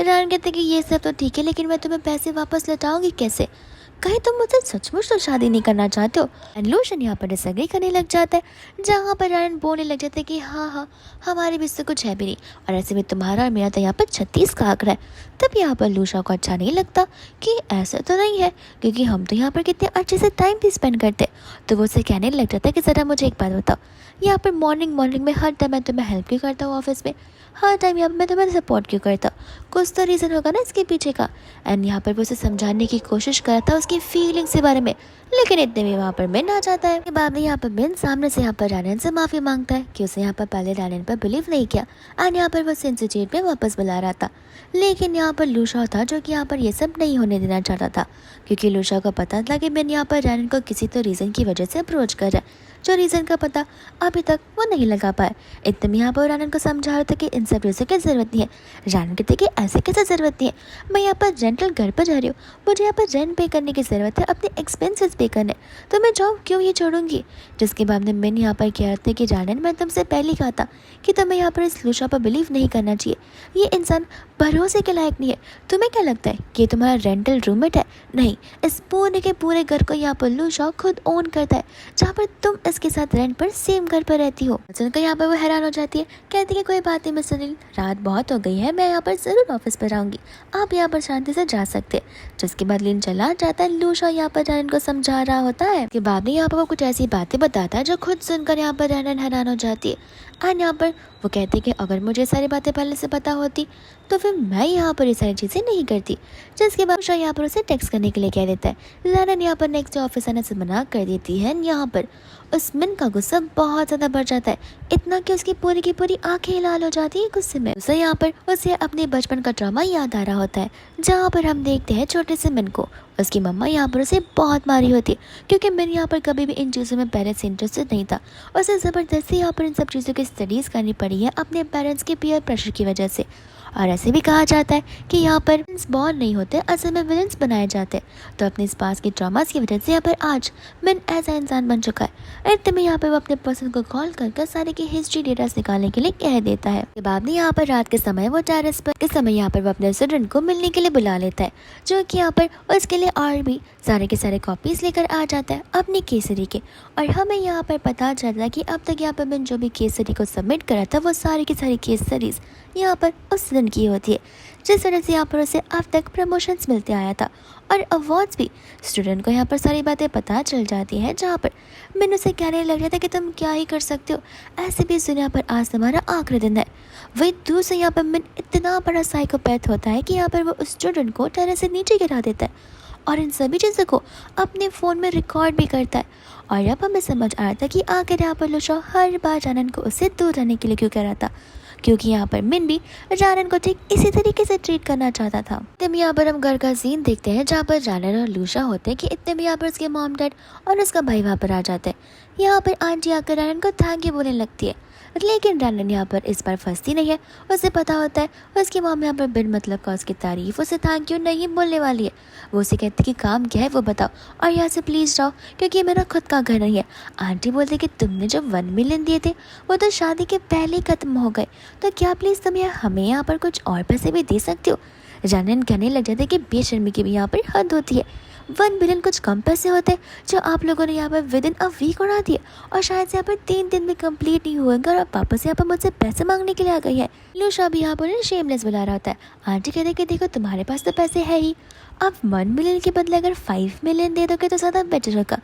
रैनन कहते कि ये सब तो ठीक है, लेकिन मैं तुम्हें पैसे वापस लौटाऊंगी कैसे, कहीं तुम मुझसे सचमुच तो शादी नहीं करना चाहते हो। एंड लूशन यहाँ पर डिसएग्री करने लग जाता है, जहाँ पर रैनन बोलने लग जाता है कि हाँ हमारे बीच तो कुछ है भी नहीं, और ऐसे में तुम्हारा और मेरा तो यहाँ पर 36 का आंकड़ा है। तब यहाँ पर लूशा को अच्छा नहीं लगता कि ऐसा तो नहीं है, क्योंकि हम तो यहाँ पर कितने अच्छे से टाइम भी स्पेंड करते। तो वो उसे कहने लग जाता है कि ज़रा मुझे एक बात बताओ, यहाँ पर मॉर्निंग में हर टाइम मैं तुम्हें हेल्प क्यों करता हूँ ऑफिस में, हर टाइम यहाँ पर मैं तुम्हें सपोर्ट क्यों करता हूँ, कुछ तो रीज़न होगा ना इसके पीछे का। एंड यहाँ पर वो उसे समझाने की कोशिश करता है उसकी फीलिंग्स के बारे में, लेकिन इतने में वहाँ पर मिन आ जाता है। बाद में यहाँ पर मिन सामने से यहाँ पर रैनन से माफ़ी मांगता है कि उसे यहाँ पर पहले रैनन पर बिलीव नहीं किया, एंड यहाँ पर वो इंस्टीट्यूट में वापस बुला रहा था। लेकिन यहाँ पर लूशा था जो कि यहाँ पर ये सब नहीं होने देना चाहता था, क्योंकि लूशा को पता था कि मिन यहाँ पर रैनन को किसी तो रीज़न की वजह से अप्रोच कर रहा है, जो रीज़न का पता अभी तक वो नहीं लगा पाए। इतने में यहाँ पर रैनन को समझा रहा था कि इन सब रीज़न की ज़रूरत नहीं है। रैनन कहते कि ऐसे कैसे ज़रूरत नहीं है, मैं यहाँ पर रेंटल घर पर जा रही हूँ, मुझे यहाँ पर रेंट पे करने की ज़रूरत है, अपने एक्सपेंसेस पे करने, तो मैं जॉब क्यों ही छोड़ूंगी। जिसके बाद में मैंने यहाँ पर कह रहे थे कि रैनन, मैं तुमसे पहले कहा था कि तुम्हें यहाँ पर इस लूशा पर बिलीव नहीं करना चाहिए, ये इंसान भरोसे के लायक नहीं है। तुम्हें क्या लगता है कि तुम्हारा रेंटल रूममेट है? नहीं, इस पूरे के पूरे घर को यहाँ पर लूशा खुद ओन करता है, जहाँ पर तुम इसके साथ रेंट पर सेम घर पर रहती हो। सुनकर यहाँ पर वो हैरान हो जाती है, कहती है कोई बात नहीं मिस्टर नील, रात बहुत हो गई है, मैं यहाँ पर ज़रूर ऑफिस पर आऊँगी, आप यहाँ पर शांति से जा सकते। जिसके बाद लिन चला जाता है। लूशा यहाँ पर रैनन को समझा रहा होता है। के बाद में यहाँ पर वो कुछ ऐसी बातें बताता है जो खुद सुनकर यहाँ पर रैनन हैरान हो जाती है। एंड यहाँ पर वो कहती है कि अगर मुझे सारी बातें पहले से पता होती तो फिर मैं यहाँ पर ये सारी चीज़ें नहीं करती। जिसके बाद यहाँ पर उसे टेक्स्ट करने के लिए कह देता है। रैनन यहाँ पर नेक्स्ट डे ऑफिस आने से मना कर देती है। यहाँ पर उस मिन का गुस्सा बहुत ज़्यादा बढ़ जाता है, इतना कि उसकी पूरी की पूरी आंखें लाल हो जाती है गुस्से में। उसे यहाँ पर उसे अपने बचपन का ड्रामा याद आ रहा होता है, जहाँ पर हम देखते हैं छोटे से मिन को उसकी मम्मा यहाँ पर उसे बहुत मारी होती है, क्योंकि मिन यहाँ पर कभी भी इन चीज़ों में पहले से इंटरेस्टेड नहीं था। उसे ज़बरदस्ती यहाँ पर इन सब चीज़ों की स्टडीज़ करनी पड़ी है अपने पेरेंट्स के पीयर प्रेशर की वजह से। और ऐसे भी कहा जाता है कि यहाँ पर विलन्स बॉर्न नहीं होते, असल में विलन्स बनाए जाते हैं। तो अपने इस पास की ट्रॉमास की वजह से यहाँ पर आज मिन ऐसा इंसान बन चुका है। इतने में यहाँ पर वो अपने पर्सन को कॉल कर सारे की हिस्ट्री डेटा निकालने के लिए कह देता है। के बाद में यहाँ पर रात के समय वो टेरेस पर इस समय यहाँ पर वो अपने स्टूडेंट को मिलने के लिए बुला लेता है, जो कि यहाँ पर उसके लिए और भी सारे के सारे कॉपीज लेकर आ जाता है अपनी केसरी के। और हमें यहाँ पर पता चलता है कि अब तक यहाँ पर मैंने जो भी केसरी को सबमिट करा था वो सारी की सारी केसरीज यहाँ पर उस दिन की होती है, जिस वजह से यहाँ पर उसे अब तक प्रमोशंस मिलते आया था और अवार्ड्स भी। स्टूडेंट को यहाँ पर सारी बातें पता चल जाती हैं, जहाँ पर मिन उसे कहने लग रहा था कि तुम क्या ही कर सकते हो, ऐसे भी इस दुनिया पर आज तुम्हारा आखिरी दिन है। वही दूसरे यहाँ पर मिन इतना बड़ा साइकोपैथ होता है कि यहाँ पर वो उस स्टूडेंट को टेरेस से नीचे गिरा देता है और इन सभी चीज़ों को अपने फ़ोन में रिकॉर्ड भी करता है। और अब हमें समझ आया था कि आखिर यहाँ पर लुशा हर बार जानन को उससे दूर रहने के लिए क्यों कह रहा था, क्योंकि यहाँ पर मिन भी जानन को ठीक इसी तरीके से ट्रीट करना चाहता था। तब यहाँ पर हम घर का सीन देखते हैं, जहाँ पर जानन और लुशा होते हैं कि इतने में यहाँ पर उसके मॉम डैड और उसका भाई वहाँ पर आ जाते हैं। यहाँ पर आंटी आकर जानन को थैंक यू बोलने लगती है, लेकिन जानन यहाँ पर इस बार फंसती नहीं है। उसे पता होता है उसकी मॉम यहाँ पर बिन मतलब का उसकी तारीफ उसे थैंक यू नहीं बोलने वाली है। वो उसे कहती कि काम क्या है वो बताओ और यहाँ से प्लीज़ जाओ, क्योंकि ये मेरा खुद का घर नहीं है। आंटी बोलती कि तुमने जो 1 मिलियन दिए थे वो तो शादी के पहले ही खत्म हो गए, तो क्या प्लीज़ तुम हमें यहाँ पर कुछ और पैसे भी दे सकते हो। जानन कहने लग जाते कि बेशर्मी की भी यहाँ पर हद होती है। 1 बिलियन कुछ कम पैसे होते हैं जो आप लोगों ने यहाँ पर विद इन अ वीक उड़ा दिए, और शायद से यहाँ पर 3 दिन में कंप्लीट नहीं हुएगा और आप वापस यहाँ पर मुझसे पैसे मांगने के लिए आ गई है। लुशा भी यहाँ पर शेमलेस बुला रहा होता है। आंटी कहते कि देखो तुम्हारे पास तो पैसे है ही, आप 1 मिलियन के बदले अगर 5 मिलियन दे दोगे तो ज़्यादा बेटर होगा।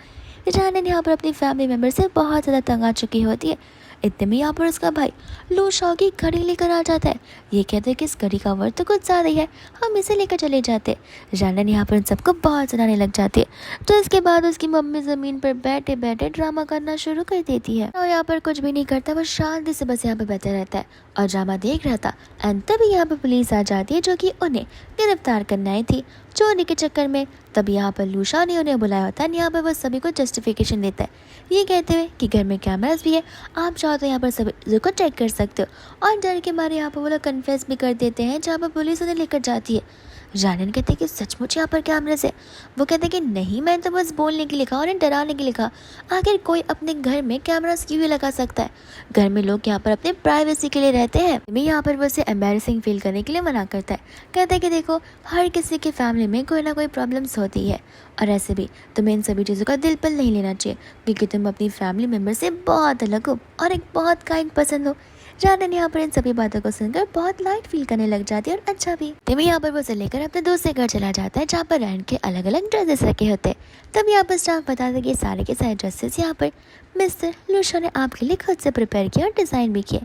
जानन यहाँ पर अपनी फैमिली मेम्बर से बहुत ज़्यादा तंग आ चुकी होती है। इतने में यहाँ पर उसका भाई लुशा की घड़ी लेकर आ जाता है। ये कहते हैं कि इस घड़ी का वर्थ तो कुछ ज़्यादा ही है, हम इसे लेकर चले जाते। जानन यहाँ पर उन सबको बहुत सताने लग जाती है। तो इसके बाद उसकी मम्मी ज़मीन पर बैठे बैठे ड्रामा करना शुरू कर देती है और यहाँ पर कुछ भी नहीं करता, वो शांति से बस यहाँ पर बैठा रहता है और ड्रामा देख रहा था। एंड तभी यहाँ पर पुलिस आ जाती है, जो कि उन्हें गिरफ्तार करने आई थी चोरी के चक्कर में। तब यहाँ पर लुशा ने उन्हें बुलाया होता है। यहाँ पर वो सभी को जस्टिफिकेशन देता है, ये कहते हुए कि घर में कैमरास भी है, आप चाहो तो यहाँ पर सभी चीज़ों को चेक कर सकते हो। और डर के मारे यहाँ पर वो लोग कन्फेस भी कर देते हैं, जहाँ पर पुलिस उन्हें लेकर जाती है। जानन कहते हैं कि सचमुच यहाँ पर कैमरास है। वो कहते हैं कि नहीं, मैं तो बस बोलने के लिए कहा, उन्हें डराने के लिए कहा। आखिर कोई अपने घर में कैमरास क्यों लगा सकता है, घर में लोग यहाँ पर अपने प्राइवेसी के लिए रहते हैं। मैं यहाँ पर वो उसे एम्बैरेसिंग फील करने के लिए मना करता है। कहता है कि देखो हर किसी के फैमिली में कोई ना कोई प्रॉब्लम्स होती है, और ऐसे भी तुम्हें इन सभी चीज़ों का दिल पर नहीं लेना चाहिए, क्योंकि तुम अपनी फैमिली मेम्बर से बहुत अलग हो और एक बहुत काइंड पर्सन हो। जानन यहाँ पर इन सभी बातों को सुनकर बहुत लाइट फील करने लग जाती है और अच्छा भी। तभी यहाँ पर वो उसे लेकर अपने दोस्त के घर चला जाता है, जहाँ पर रैन के अलग अलग ड्रेसेस रखे होते हैं। तब यहाँ पर स्टाफ बताता है कि सारे के सारे ड्रेसेस यहाँ पर मिस्टर लुशा ने आपके लिए खुद से प्रिपेयर किया और डिज़ाइन भी किए।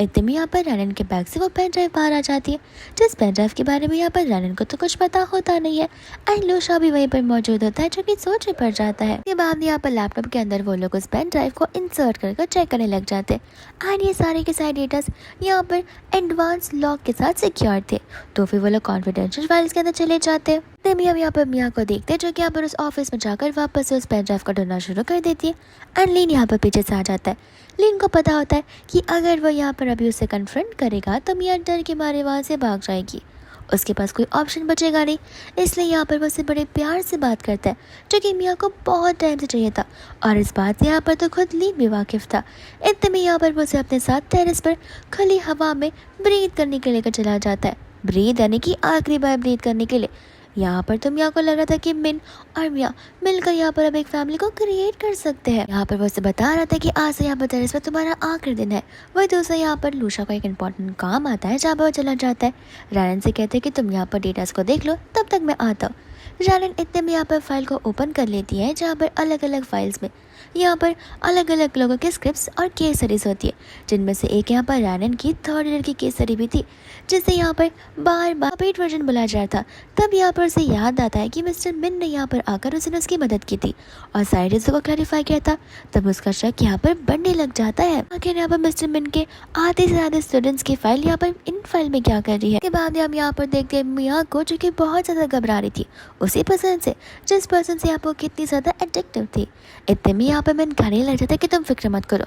इतने में यहाँ पर रैनन के बैग से वो पेन ड्राइव बाहर आ जाती है, जिस पेन ड्राइव के बारे में यहाँ पर रैनन को तो कुछ पता होता नहीं है। एंड लुशा भी वहीं पर मौजूद होता है, जो कि सोच में पड़ जाता है। इसके बाद यहाँ पर लैपटॉप के अंदर वो लोग उस पेन ड्राइव को इंसर्ट कर चेक करने लग जाते हैं। एंड ये सारे के सारे डेटास यहाँ पर एडवांस लॉक के साथ सिक्योर थे। तो फिर वो लोग कॉन्फिडेंशियल फाइल्स के अंदर चले जाते हैं। तभी हम यहाँ पर मिया को देखते हैं, जो कि यहाँ पर उस ऑफिस में जाकर वापस से उस पेन ड्राइव को ढूंढना शुरू कर देती है। एंड लीन यहाँ पर पीछे से आ जाता है। लीन को पता होता है कि अगर वो यहाँ पर अभी उसे कन्फ्रंट करेगा तो मिया डर के मारे वहाँ से भाग जाएगी, उसके पास कोई ऑप्शन बचेगा नहीं। इसलिए यहाँ पर वो उसे बड़े प्यार से बात करता है, जो कि मिया को बहुत टाइम से चाहिए था, और इस बात से यहाँ पर तो खुद लीन भी वाकिफ था। इतने में यहाँ पर वो उसे अपने साथ टेरेस पर खुली हवा में ब्रीथ करने के लिए लेकर चला जाता है। ब्रीथ यानी कि आखिरी बार ब्रीथ करने के लिए। यहाँ पर तो मिया को लग रहा था कि मिन और मिया मिलकर यहाँ पर अब एक फैमिली को क्रिएट कर सकते हैं। यहाँ पर वो उसे बता रहा था कि आज से यहाँ पर टेरेस पर तुम्हारा आखिरी दिन है। वही दूसरा यहाँ पर लुशा का एक इंपॉर्टेंट काम आता है, जहाँ पर वो चला जाता है। रैनन से कहते हैं कि तुम यहाँ पर डेटास को देख लो, तब तक मैं आता हूँ। रैनन इतने में यहाँ पर फाइल को ओपन कर लेती है, जहाँ पर अलग अलग फाइल्स में यहाँ पर अलग अलग लोगों के स्क्रिप्ट्स और केस स्टडीज होती है, जिनमें से एक यहाँ पर रैनन की 3rd ईयर की केस स्टडी भी थी, जिसे यहाँ पर बार बार पेट वर्जन बुलाया जा रहा था। तब यहाँ पर उसे याद आता है कि मिस्टर मिन ने यहाँ पर आकर उसने उसकी मदद की थी और सारी चीज़ों को क्लैरिफाई किया था। तब उसका शक यहाँ पर बढ़ने लग जाता है। आखिर यहाँ पर मिस्टर मिन के आधे से ज़्यादा स्टूडेंट्स की फाइल यहाँ पर इन फाइल में क्या कर रही है। के बाद हम यहाँ पर देखते हैं मिया को, जो कि बहुत ज़्यादा घबरा रही थी उसी पर्सन से, जिस पर्सन से यहाँ पर कितनी ज़्यादा एडिक्टिव थी। इतने में यहाँ पर मैं कहने लग जाता है कि तुम फिक्र मत करो,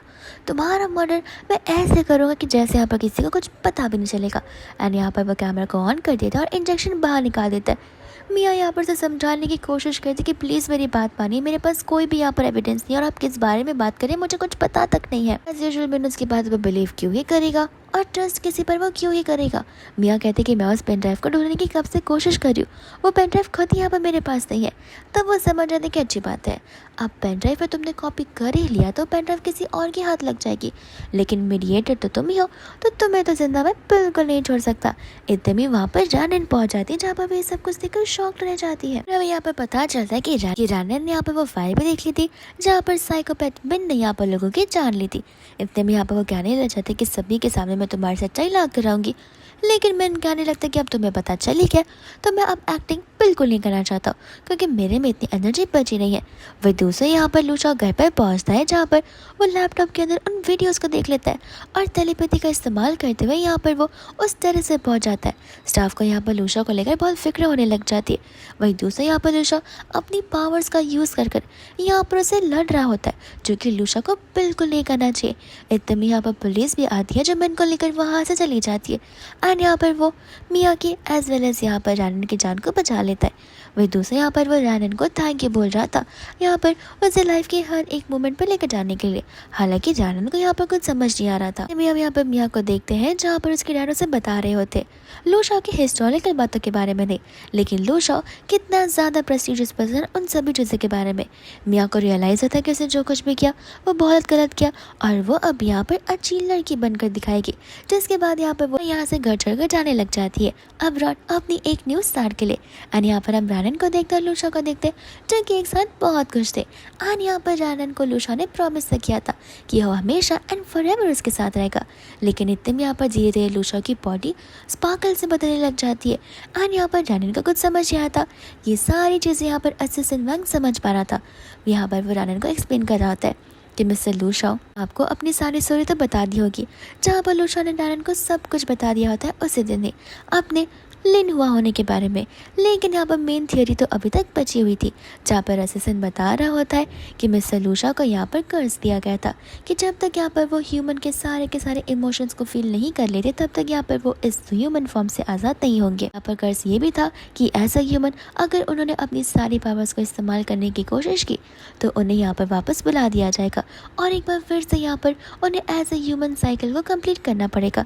तुम्हारा मर्डर मैं ऐसे करूँगा कि जैसे यहाँ पर किसी को कुछ पता भी नहीं चलेगा। एंड यहाँ पर वो कैमरा को ऑन कर देता है और इंजेक्शन बाहर निकाल देता है। मिया यहाँ पर से समझाने की कोशिश करती कि प्लीज़ मेरी बात मानिए, मेरे पास कोई भी यहाँ पर एविडेंस नहीं और आप किस बारे में बात करें मुझे कुछ पता तक नहीं है। एज यूजुअल मैंने उसकी बात पर बिलीव क्यों ही करेगा और ट्रस्ट किसी पर वो क्यों ही करेगा। मियाँ कहते कि मैं उस पेन ड्राइव को ढूंढने की कब से कोशिश कर रही हूँ, वो पेन ड्राइव खुद यहाँ पर मेरे पास नहीं है। तब वो समझ जाते कि अच्छी बात है, अब पेन ड्राइव पर तुमने कॉपी कर ही लिया तो पेन ड्राइव किसी और के हाथ लग जाएगी, लेकिन मीडिएटर तो तुम ही हो, तो तुम्हें तो जिंदा मैं बिल्कुल नहीं छोड़ सकता। इतने में वहाँ पर रानन पहुंच जाती है, जहाँ पर वे सब कुछ देखकर शॉक्ड रह जाती है। अब यहाँ पर पता चलता है कि रानन ने यहाँ पर वो फाइल भी देख ली थी, जहाँ पर साइकोपैथ बिन ने यहाँ पर लोगों की जान ली थी। इतने में यहाँ पर वो कहने लग जाते कि सभी के सामने मैं तुम्हारी सच्चाई ला कर आऊंगी, लेकिन मैं कहने लगता कि अब तुम्हें पता चल ही गया, तो मैं अब एक्टिंग बिल्कुल नहीं करना चाहता क्योंकि मेरे में इतनी एनर्जी बची नहीं है। वह दूसरे यहाँ पर लूशा घर पर पहुँचता है, जहाँ पर वो लैपटॉप के अंदर उन वीडियोस को देख लेता है और टेलीपैथी का इस्तेमाल करते हुए यहाँ पर वो उस तरह से पहुँच जाता है। स्टाफ को यहाँ पर लूशा को लेकर बहुत फिक्र होने लग जाती है। वही दूसरे यहाँ पर लूशा अपनी पावर्स का यूज़ कर कर यहाँ पर उसे लड़ रहा होता है, जो कि लूशा को बिल्कुल नहीं करना चाहिए। इतने में यहाँ पर पुलिस भी आती है, जो मैन को लेकर वहाँ से चली जाती है एंड यहाँ पर वो मियाँ की एज वेल एज यहाँ पर रानन की जान को बचा लेता है। वही दूसरे यहाँ पर वो रानन को थैंक यू बोल रहा था, यहाँ पर उसे लाइफ के हर एक मोमेंट पर लेकर जाने के लिए। हालांकि रानन को यहाँ पर कुछ समझ नहीं आ रहा था। मियाँ यहाँ पर मियाँ को देखते हैं, जहाँ पर उसके डैड उसे बता रहे होते लूशा की हिस्टोरिकल बातों के बारे में नहीं, लेकिन लूशा कितना ज़्यादा प्रेस्टिजियस पर्सन उन सभी चीज़ों के बारे में। मियाँ को रियलाइज़ होता है कि उसने जो कुछ भी किया वो बहुत गलत किया और वो अब यहाँ पर अच्छी लड़की बनकर दिखाएगी, जिसके बाद यहाँ पर वो यहाँ से घर छोड़कर जाने लग जाती है अब रॉन अपनी एक न्यूज़ स्टार्ट के लिए। एंड यहाँ पर हम रानन को देखते और लूशा को देखते जो कि एक साथ बहुत खुश थे। एंड यहाँ पर रानन को लूशा ने प्रॉमिस किया था कि वो हमेशा एंड फॉरएवर उसके साथ रहेगा, लेकिन इतने में यहाँ पर धीरे धीरे लूशा की बॉडी स्पार्कल से बदलने लग जाती है। एंड यहाँ पर रानन को कुछ समझ नहीं आता, ये सारी चीज़ें यहाँ पर असिस्टेंट वंग समझ पा रहा था। यहाँ पर वो रानन को एक्सप्लेन कर रहा होता है कि मिस्टर लूशा आपको अपनी सारी स्टोरी तो बता दी होगी, जहाँ पर लूशा ने रानन को सब कुछ बता दिया होता है उसी दिन ही अपने लिन हुआ होने के बारे में। लेकिन यहाँ पर मेन थियोरी तो अभी तक बची हुई थी, जहाँ पर असिस्टेंट बता रहा होता है कि मिस्टर लूशा को यहाँ पर कर्ज दिया गया था कि जब तक यहाँ पर वो ह्यूमन के सारे इमोशंस को फील नहीं कर लेते तब तक यहाँ पर वो इस ह्यूमन फॉर्म से आज़ाद नहीं होंगे। यहाँ पर कर्ज ये भी था कि एज अ ह्यूमन अगर उन्होंने अपनी सारी पावर्स को इस्तेमाल करने की कोशिश की तो उन्हें यहाँ पर वापस बुला दिया जाएगा और एक बार फिर से यहाँ पर उन्हें एज अ ह्यूमन साइकिल को कंप्लीट करना पड़ेगा।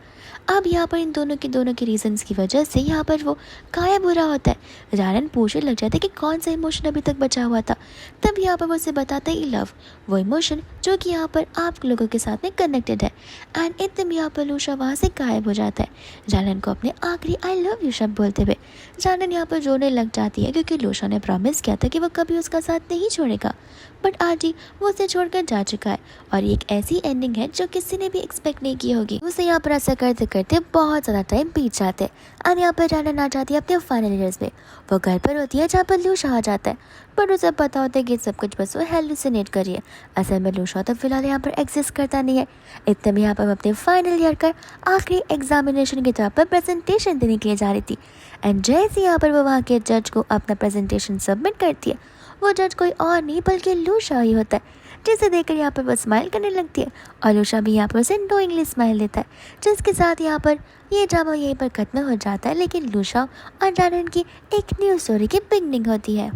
अब यहाँ पर इन दोनों के रीजंस की वजह से यहाँ पर वो गायब हो रहा होता है। रानन पूछने लग जाता है कि कौन सा इमोशन अभी तक बचा हुआ था। तब यहाँ पर वो उसे बताता है लव, वो इमोशन जो कि यहाँ पर आप लोगों के साथ में कनेक्टेड है। एंड एकदम यहाँ पर लूशा वहाँ से गायब हो जाता है, रानन को अपने आखिरी आई लव यू शब्द बोलते हुए। रानन यहाँ पर रोने लग जाती है क्योंकि लूशा ने प्रॉमिस किया था कि वो कभी उसका साथ नहीं छोड़ेगा, बट आज ही वो उसे छोड़कर जा चुका है और ये एक ऐसी एंडिंग है जो किसी ने भी एक्सपेक्ट नहीं की होगी। उसे यहाँ पर ऐसा करते करते बहुत ज़्यादा टाइम बीत जाते हैं और यहाँ पर रानन आ जाती है अपने फाइनल ईयर्स में। वो घर पर होती है जहाँ पर लूशा आ जाता है, पर उसे पता होता है कि सब कुछ बस वो हेलुसिनेट कर रही है। असल में लूशा तो फिलहाल यहाँ पर एग्जिस्ट करता नहीं है। इतने में यहाँ पर अपने फाइनल ईयर का आखिरी एग्जामिनेशन के तौर पर प्रेजेंटेशन देने के लिए जा रही थी। एंड जैसे यहाँ पर वो वहाँ के जज को अपना प्रेजेंटेशन सबमिट करती है, वो जज कोई और नहीं बल्कि लूशा ही होता है, जिसे देखकर यहाँ पर वो स्माइल करने लगती है और लूशा भी यहाँ पर उसे नोइंगली स्माइल देता है, जिसके साथ यहाँ पर ये ड्रामा यहीं पर खत्म हो जाता है। लेकिन लूशा और रानन की एक न्यू स्टोरी की बिगनिंग होती है।